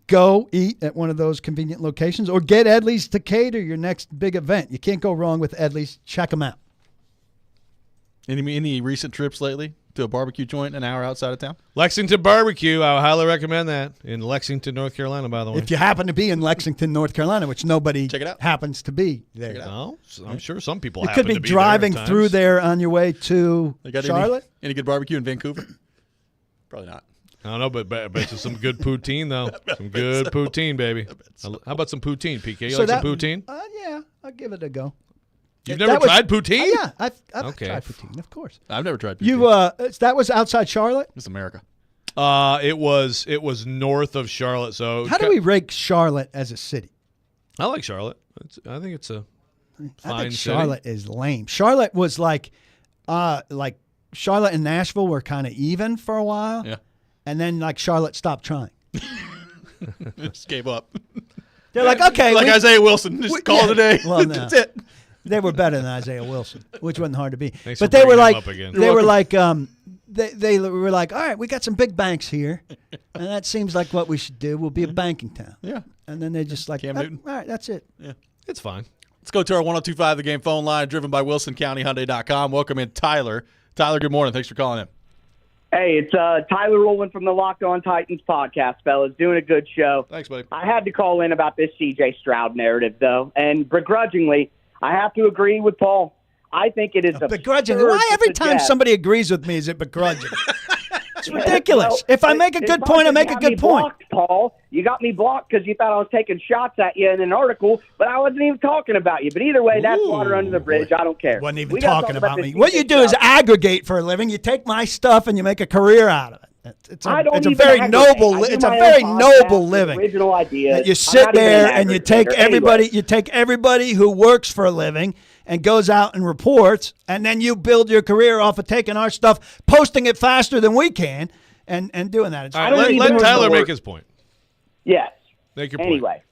Go eat at one of those convenient locations or get Edley's to cater your next big event. You can't go wrong with Edley's. Check them out. Any recent trips lately to a barbecue joint an hour outside of town? Lexington Barbecue. I would highly recommend that in Lexington, North Carolina, by the way. If you happen to be in Lexington, North Carolina, which nobody Check it out. happens to be there. No, I'm sure some people You happen could be to be driving there at through times. there on your way to They got Charlotte. Any good barbecue in Vancouver? Probably not. I don't know, but I bet you some good poutine, though. Some good poutine, baby. How about some poutine, PK? You like some poutine? Yeah, I'll give it a go. You've never tried poutine? Yeah, I've Okay. tried poutine, of course. I've never tried poutine. You that was outside Charlotte? It's America. It was north of Charlotte. So How do we rank Charlotte as a city? I like Charlotte. I think it's a fine I think city. Charlotte is lame. Charlotte was like Charlotte and Nashville were kind of even for a while. Yeah. And then like Charlotte stopped trying. Just gave up. They're like, okay, Like Isaiah Wilson. Just call it a day. Well, no. That's it. They were better than Isaiah Wilson, which wasn't hard to be. Thanks for But they were bringing him like, up again. they were like, they were like, all right, we got some big banks here, and that seems like what we should do. We'll be a banking town. Yeah. And then they just like, Cam Newton. all right, that's it. It's fine. Let's go to our 102.5 The Game phone line, driven by WilsonCountyHyundai.com. Welcome in Tyler. Tyler, good morning. Thanks for calling in. Hey, it's Tyler Rowland from the Locked On Titans podcast, fellas. Doing a good show. Thanks, buddy. I had to call in about this C.J. Stroud narrative, though, and begrudgingly, I have to agree with Paul. I think it is Begrudgingly. absurd Why to every time suggest- somebody agrees with me is it begrudging? It's ridiculous. Well, If I make a it's good not point, I that make you a got me good point. blocked, Paul. You got me blocked because you thought I was taking shots at you in an article, but I wasn't even talking about you. But either way, that's water under the bridge. I don't care. Wasn't even We gotta talking talk about this me. What C.J. you do is Stroud. aggregate for a living. You take my stuff and you make a career out of it. It's I don't a even very aggregate. noble. I do It's a my very own noble podcast with living. Original ideas. That you I'm sit not even there an and you take aggregator. everybody. Anyway. You take everybody who works for a living and goes out and reports, and then you build your career off of taking our stuff, posting it faster than we can, and doing that. It's All don't right, even let know Tyler the make word. his point. Yes. Make your point. Anyway,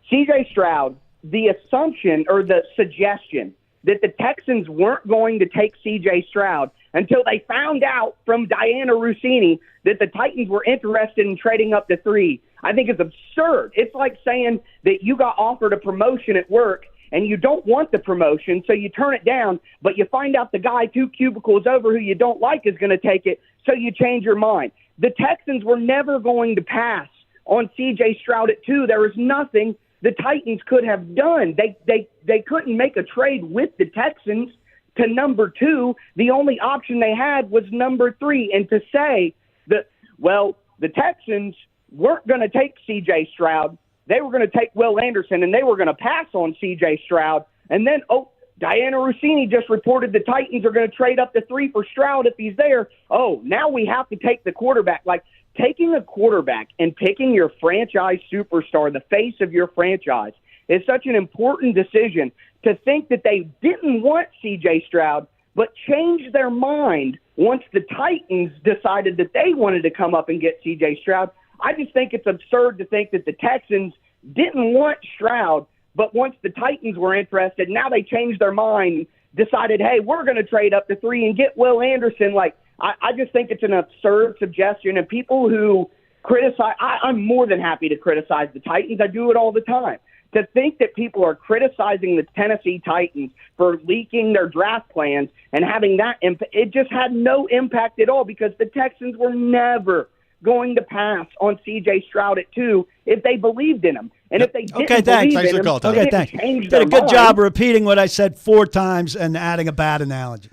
C.J. Stroud, the assumption or the suggestion that the Texans weren't going to take C.J. Stroud until they found out from Diana Rossini that the Titans were interested in trading up to 3, I think is absurd. It's like saying that you got offered a promotion at work and you don't want the promotion, so you turn it down, but you find out the guy 2 cubicles over who you don't like is going to take it, so you change your mind. The Texans were never going to pass on C.J. Stroud at 2. There was nothing the Titans could have done. They couldn't make a trade with the Texans to number 2. The only option they had was number 3. And to say that, well, the Texans weren't going to take C.J. Stroud, they were going to take Will Anderson, and they were going to pass on C.J. Stroud. And then, Diana Rossini just reported the Titans are going to trade up to 3 for Stroud if he's there. Oh, now we have to take the quarterback. Like, taking a quarterback and picking your franchise superstar, the face of your franchise, is such an important decision. To think that they didn't want C.J. Stroud but changed their mind once the Titans decided that they wanted to come up and get C.J. Stroud. I just think it's absurd to think that the Texans didn't want Stroud, but once the Titans were interested, now they changed their mind, decided, hey, we're going to trade up to 3 and get Will Anderson. Like, I just think it's an absurd suggestion, and people who criticize, I'm more than happy to criticize the Titans. I do it all the time. To think that people are criticizing the Tennessee Titans for leaking their draft plans and having that it just had no impact at all, because the Texans were never going to pass on C.J. Stroud at 2 if they believed in him. And if they didn't Okay, thanks. believe in him, Tyler. they Okay, didn't thanks. change Did their a good mind. job repeating what I said 4 times and adding a bad analogy.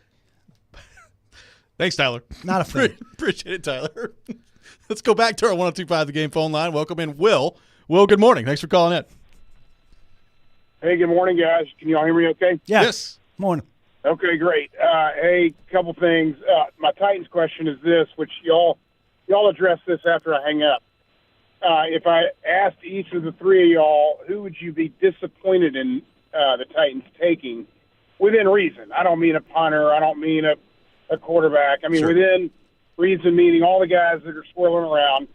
Thanks, Tyler. Not a fan. Appreciate it, Tyler. Let's go back to our 102.5 The Game phone line. Welcome in Will. Will, good morning. Thanks for calling in. Hey, good morning, guys. Can you all hear me okay? Yeah. Yes. Morning. Okay, great. Hey, couple things. My Titans question is this, which y'all address this after I hang up. If I asked each of the three of y'all, who would you be disappointed in the Titans taking within reason? I don't mean a punter. I don't mean a quarterback. I mean within reason, meaning all the guys that are swirling around.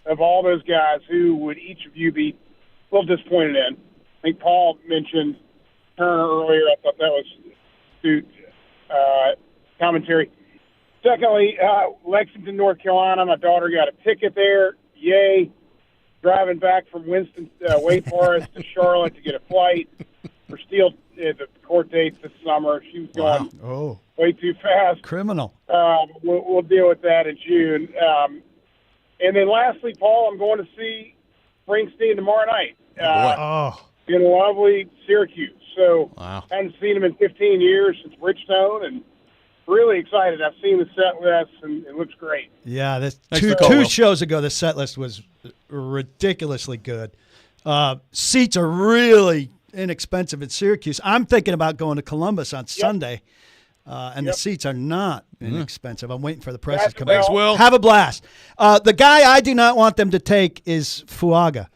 Of all those guys, who would each of you be a little disappointed in? I think Paul mentioned Turner earlier. I thought that was astute commentary. Secondly, Lexington, North Carolina. My daughter got a ticket there. Yay. Driving back from Wake Forest to Charlotte to get a flight for Steel the court dates this summer. She was going way too fast. Criminal. We'll deal with that in June. And then lastly, Paul, I'm going to see Springsteen tomorrow night. In lovely Syracuse. So I haven't seen him in 15 years since Bridgestone, and really excited. I've seen the set list, and it looks great. Yeah, this Thanks two shows ago, the set list was ridiculously good. Seats are really inexpensive at Syracuse. I'm thinking about going to Columbus on Sunday, and the seats are not inexpensive. I'm waiting for the prices to come Thanks, out. Will. Have a blast. The guy I do not want them to take is Fuaga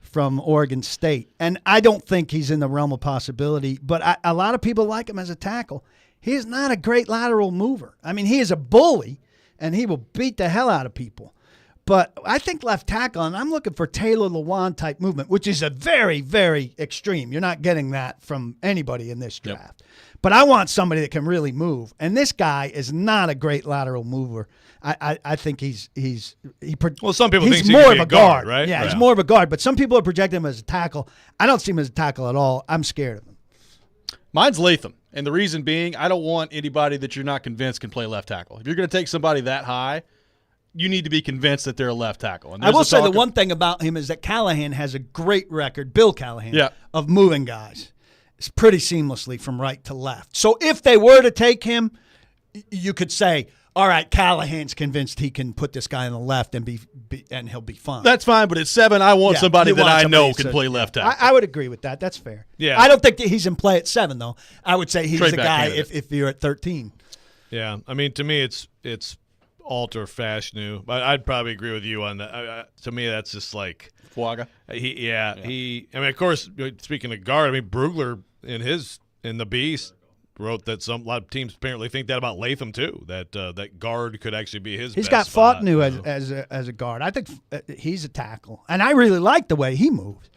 from Oregon State, and I don't think he's in the realm of possibility, but a lot of people like him as a tackle. He is not a great lateral mover. I mean, he is a bully, and he will beat the hell out of people. But I think left tackle, and I'm looking for Taylor Lewan type movement, which is a very, very extreme. You're not getting that from anybody in this draft. But I want somebody that can really move, and this guy is not a great lateral mover. I think well, some people think he's he more could of be a a guard, right? Yeah, he's more of a guard. But some people are projecting him as a tackle. I don't see him as a tackle at all. I'm scared of him. Mine's Latham, and the reason being, I don't want anybody that you're not convinced can play left tackle. If you're going to take somebody that high, you need to be convinced that they're a left tackle. And I will say the one thing about him is that Callahan has a great record, Bill Callahan, of moving guys. It's pretty seamlessly from right to left. So if they were to take him, you could say, all right, Callahan's convinced he can put this guy on the left and and he'll be fine. That's fine, but at 7, I want somebody that I know can play left tackle. I would agree with that. That's fair. Yeah. I don't think that he's in play at 7, though. I would say he's Trade the back guy candidate. if you're at 13. Yeah, I mean, to me, it's Alt or Fashanu. But I'd probably agree with you on that. To me, that's just like Fuaga. I mean, of course, speaking of guard, I mean, Brugler in the Beast wrote that a lot of teams apparently think that about Latham too. That guard could actually be his. He's best got spot, Fautanu as a guard. I think he's a tackle, and I really like the way he moves.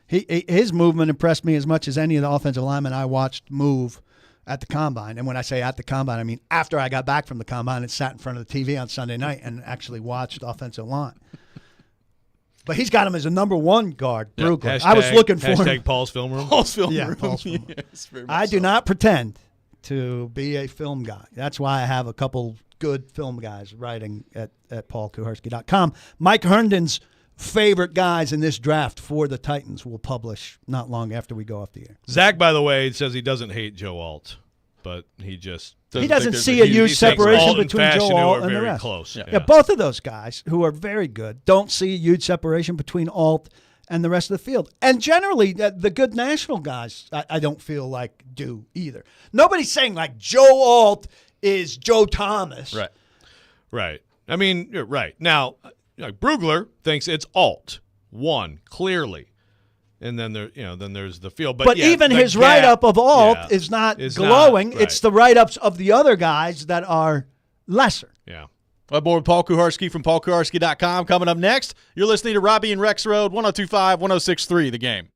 His movement impressed me as much as any of the offensive linemen I watched move at the combine. And when I say at the combine, I mean after I got back from the combine and sat in front of the TV on Sunday night and actually watched offensive line. But he's got him as a number 1 guard, Brugler. I was looking for him. Paul's film room. Paul's film Yeah, room. Paul's film room. Yes, very much I do so. not pretend to be a film guy. That's why I have a couple good film guys writing at paulkuharsky.com. Mike Herndon's favorite guys in this draft for the Titans will publish not long after we go off the air. Zach, by the way, says he doesn't hate Joe Alt, but he just He doesn't see a huge separation between Joe Alt and the very rest. close. Yeah, both of those guys, who are very good, don't see a huge separation between Alt and the rest of the field. And generally, the good national guys, I don't feel like do either. Nobody's saying like Joe Alt is Joe Thomas. Right. I mean, you're right. Now, like Brugler thinks it's Alt, 1, clearly. And then there's the field. But yeah, even his write-up of Alt is not glowing. Right. It's the write-ups of the other guys that are lesser. Yeah. Aboard with Paul Kuharsky from paulkuharsky.com. Coming up next, you're listening to Robby and Rexrode, 102.5, 106.3 The Game.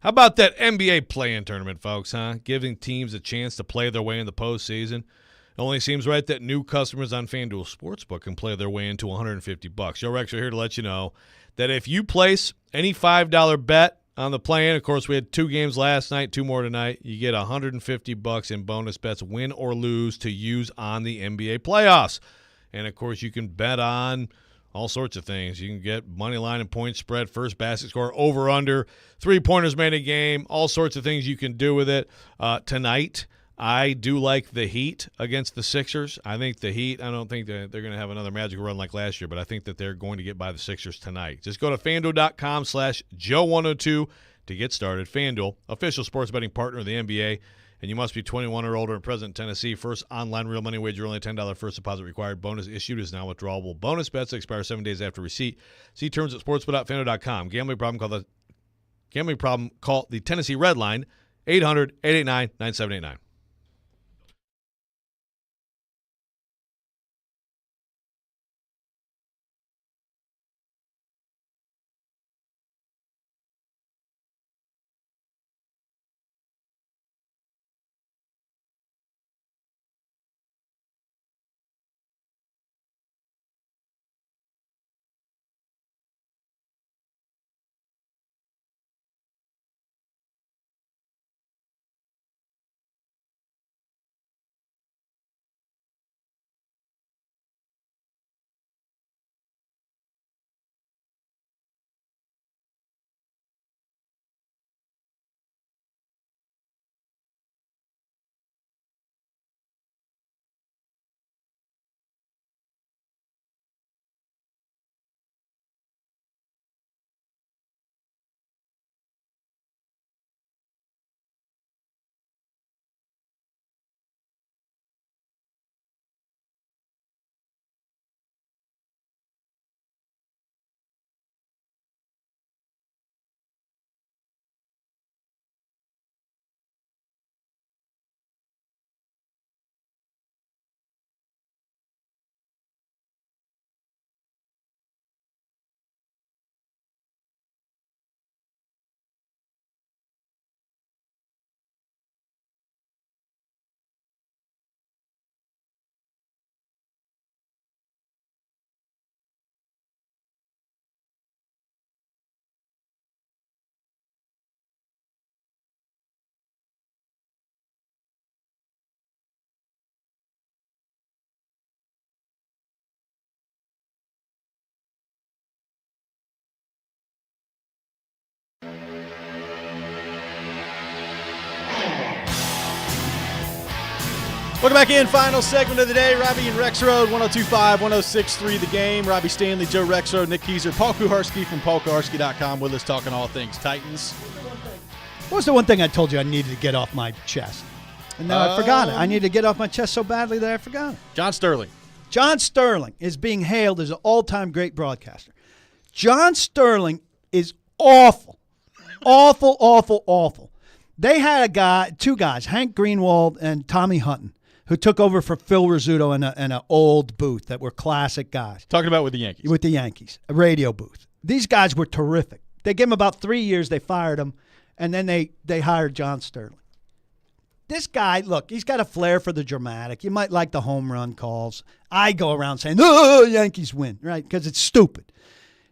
How about that NBA play-in tournament, folks, huh? Giving teams a chance to play their way in the postseason. It only seems right that new customers on FanDuel Sportsbook can play their way into $150. Joe Rex are here to let you know that if you place any $5 bet on the play-in, of course, we had 2 games last night, 2 more tonight, you get $150 in bonus bets, win or lose, to use on the NBA playoffs. And, of course, you can bet on all sorts of things. You can get money line and point spread, first basket score, over, under, 3-pointers made a game, all sorts of things you can do with it. Tonight, I do like the Heat against the Sixers. I think the Heat, I don't think that they're going to have another magical run like last year, but I think that they're going to get by the Sixers tonight. Just go to FanDuel.com/Joe102 to get started. FanDuel, official sports betting partner of the NBA. And you must be 21 or older and present in Tennessee. First online real money wager, only $10 first deposit required. Bonus issued is now withdrawable. Bonus bets expire 7 days after receipt. See terms at sportsbet.fanduel.com. Gambling problem, call the Tennessee Red Line, 800-889-9789. Welcome back in. Final segment of the day. Robby and Rexrode, 102.5, 106.3 The Game. Robbie Stanley, Joe Rexrode, Nick Keyser, Paul Kuharski from paulkuharski.com with us talking all things Titans. What was the one thing I told you I needed to get off my chest? And now I forgot it. I need to get off my chest so badly that I forgot it. John Sterling. John Sterling is being hailed as an all-time great broadcaster. John Sterling is awful. Awful, awful, awful. They had two guys, Hank Greenwald and Tommy Hutton, who took over for Phil Rizzuto in an old booth that were classic guys. Talking about with the Yankees. With the Yankees, a radio booth. These guys were terrific. They gave him about 3 years. They fired him, and then they hired John Sterling. This guy, look, he's got a flair for the dramatic. You might like the home run calls. I go around saying, "Oh, Yankees win," right? Because it's stupid.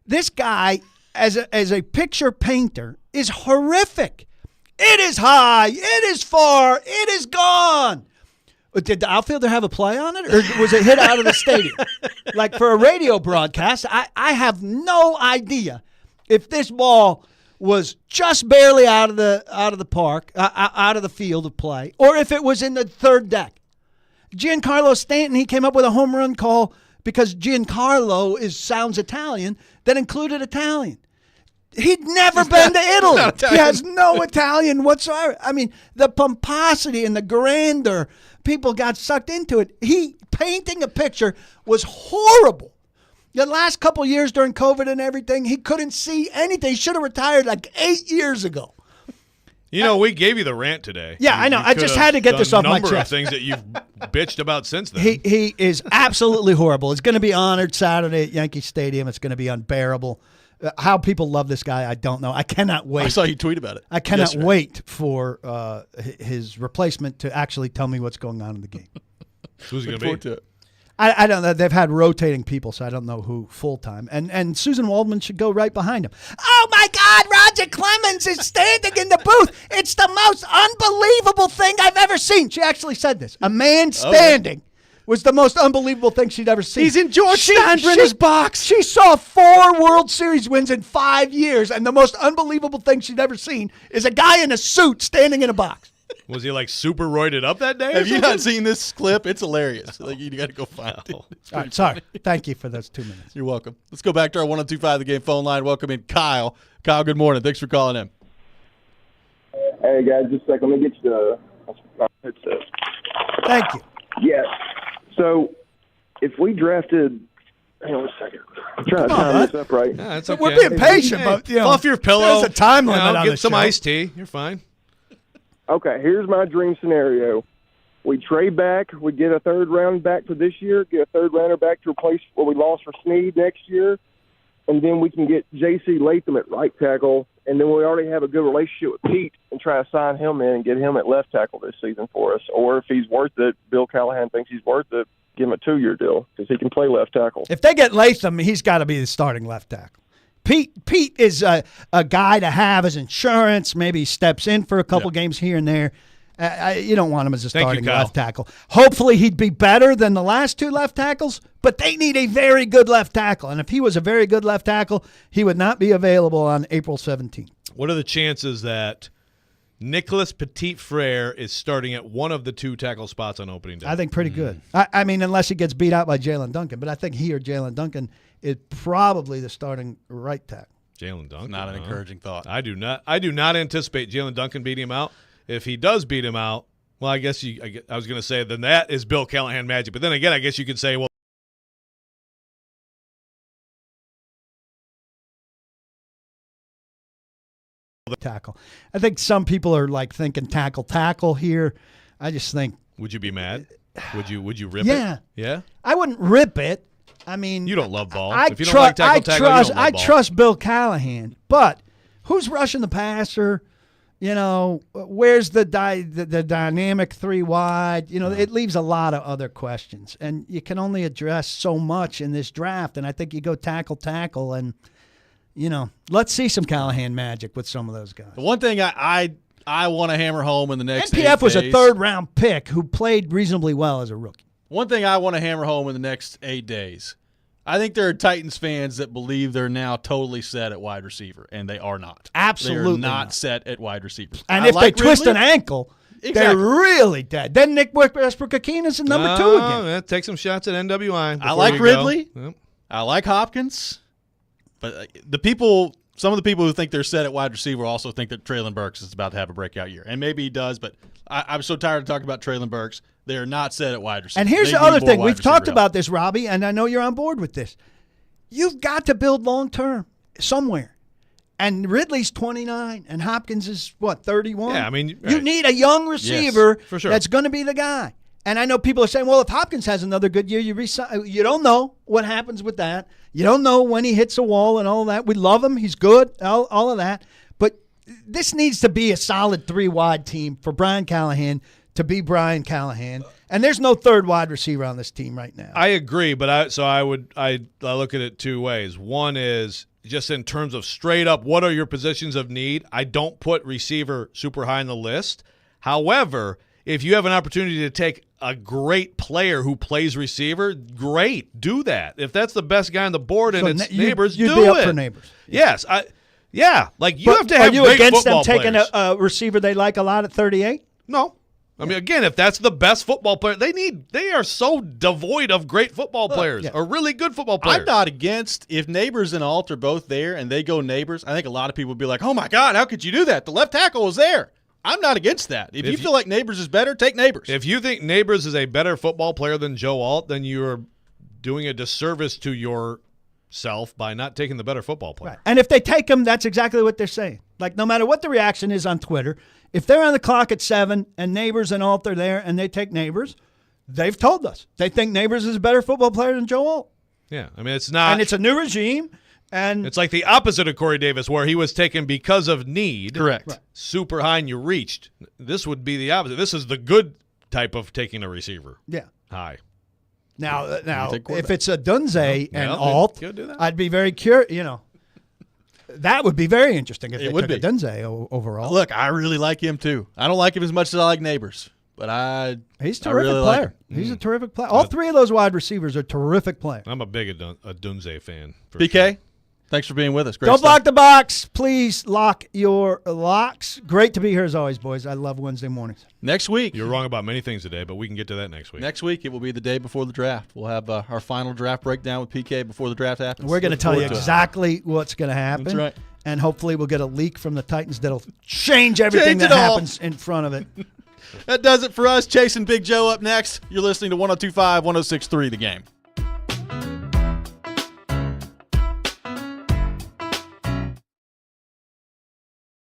This guy, as a picture painter, is horrific. It is high. It is far. It is gone. Did the outfielder have a play on it, or was it hit out of the stadium? Like for a radio broadcast, I have no idea if this ball was just barely out of the park, out of the field of play, or if it was in the third deck. Giancarlo Stanton, he came up with a home run call because Giancarlo sounds Italian that included Italian. He'd never been to Italy. He has no Italian whatsoever. I mean, the pomposity and the grandeur, people got sucked into it. He painting a picture was horrible. The last couple of years during COVID and everything, he couldn't see anything. He should have retired like 8 years ago. You know, we gave you the rant today. Yeah, I know. I just had to get this off my chest. A number of things that you've bitched about since then. He is absolutely horrible. It's going to be honored Saturday at Yankee Stadium. It's going to be unbearable. How people love this guy, I don't know. I cannot wait. I saw you tweet about it. I cannot yesterday. wait for his replacement to actually tell me what's going on in the game. Who's it Look going forward to to be? it. I don't know. They've had rotating people, so I don't know who full time. And Susan Waldman should go right behind him. Oh my God, Roger Clemens is standing in the booth. It's the most unbelievable thing I've ever seen. She actually said this. A man standing was the most unbelievable thing she'd ever seen. He's in George Steinbrenner's box. She saw 4 World Series wins in 5 years, and the most unbelievable thing she'd ever seen is a guy in a suit standing in a box. Was he like super roided up that day? Have you not seen this clip? It's hilarious. Like you got to go find it. All right, sorry. Thank you for those 2 minutes. You're welcome. Let's go back to our 102.5 The Game phone line. Welcome in Kyle. Kyle, good morning. Thanks for calling in. Hey, guys, just a second. Let me get you the headset. Thank you. Yes. So, if we drafted – hang on a second. I'm trying to Come on, time bud. this up right. Yeah, it's okay. We're being patient, Hey, but, you know, fluff your pillow. there's a time limit on Get this some show. iced tea. You're fine. Okay, here's my dream scenario. We trade back. We get a third round back for this year, get a third rounder back to replace what we lost for Snead next year, and then we can get J.C. Latham at right tackle, and then we already have a good relationship with Pete and try to sign him in and get him at left tackle this season for us. Or if he's worth it, Bill Callahan thinks he's worth it, give him a 2-year deal because he can play left tackle. If they get Latham, he's got to be the starting left tackle. Pete is a guy to have as insurance. Maybe he steps in for a couple games here and there. You don't want him as a starting left tackle. Hopefully he'd be better than the last 2 left tackles, but they need a very good left tackle. And if he was a very good left tackle, he would not be available on April 17th. What are the chances that Nicholas Petit-Frere is starting at one of the 2 tackle spots on opening day? I think pretty good. I mean, unless he gets beat out by Jalen Duncan, but I think he or Jalen Duncan is probably the starting right tackle. Jalen Duncan. Not an encouraging thought. I do not anticipate Jalen Duncan beating him out. If he does beat him out, well, I guess I was going to say then that is Bill Callahan magic. But then again, I guess you could say, well, tackle. I think some people are like thinking tackle here. I just think. Would you be mad? Would you rip Yeah. it? Yeah. I wouldn't rip it. I mean, You don't love ball. I If you don't like tackle, you don't love I ball. trust Bill Callahan, but who's rushing the passer? You know, where's the dynamic 3 wide? You know, it leaves a lot of other questions, and you can only address so much in this draft. And I think you go tackle, and you know, let's see some Callahan magic with some of those guys. The one thing I want to hammer home in the next NPF 8 was days, a 3rd-round pick who played reasonably well as a rookie. One thing I want to hammer home in the next 8 days. I think there are Titans fans that believe they're now totally set at wide receiver, and they are not. Absolutely They're not not. set at wide receiver. And I if like they twist Ridley. an ankle, Exactly. they're really dead. Then Nick Westbrook-Akina is number 2 again. Yeah, take some shots at NWI. I like Ridley. Yep. I like Hopkins. But some of the people who think they're set at wide receiver also think that Traylon Burks is about to have a breakout year. And maybe he does, but I'm so tired of talking about Traylon Burks. They are not set at wide receiver. And here's They the need other more thing. wide We've receiver talked help. about this, Robbie, and I know you're on board with this. You've got to build long-term somewhere. And Ridley's 29, and Hopkins is, 31? Yeah, I mean, You right. need a young receiver for sure. that's going to be the guy. And I know people are saying, well, if Hopkins has another good year, you don't know what happens with that. You don't know when he hits a wall and all of that. We love him. He's good, all of that. But this needs to be a solid 3-wide team for Brian Callahan to be Brian Callahan. And there's no 3rd wide receiver on this team right now. I agree, but I look at it 2 ways. One is just in terms of straight up, what are your positions of need? I don't put receiver super high on the list. However, if you have an opportunity to take a great player who plays receiver, great, do that. If that's the best guy on the board and So it's you- Neighbors, you'd do be up it. for Neighbors. Yes, like you But have to have are you great against them football taking players. a receiver they like a lot at 38? No. I mean, again, if that's the best football player, they are so devoid of great football players or really good football players. I'm not against if Neighbors and Alt are both there and they go Neighbors. I think a lot of people would be like, oh, my God, how could you do that? The left tackle was there. I'm not against that. If you feel like Neighbors is better, take Neighbors. If you think Neighbors is a better football player than Joe Alt, then you're doing a disservice to yourself by not taking the better football player. Right. And if they take him, that's exactly what they're saying. Like, no matter what the reaction is on Twitter, if they're on the clock at 7 and Neighbors and Alt are there and they take Neighbors, they've told us they think Neighbors is a better football player than Joe Alt. Yeah, I mean, it's not. And it's a new regime. And it's like the opposite of Corey Davis, where he was taken because of need. Correct. Right. Super high and you reached. This would be the opposite. This is the good type of taking a receiver. Yeah. High. Now, if it's a Dunze and Yeah, alt, go do that. I'd be very curious. That would be very interesting if It they would took be. a Dunze overall. Look, I really like him too. I don't like him as much as I like Neighbors, but he's a I terrific really player. like him. He's a terrific player. All three of those wide receivers are terrific players. I'm a big Dunze fan. For BK, sure. thanks for being with us. Great Don't stuff. block the box. Please lock your locks. Great to be here as always, boys. I love Wednesday mornings. Next week. You're wrong about many things today, but we can get to that next week. Next week, it will be the day before the draft. We'll have our final draft breakdown with PK before the draft happens. We're going to Look tell you forward to it. exactly what's going to happen. That's right. And hopefully we'll get a leak from the Titans that'll change everything Change that it all. happens in front of it. That does it for us. Chasing Big Joe up next. You're listening to 102.5, 106.3 The Game.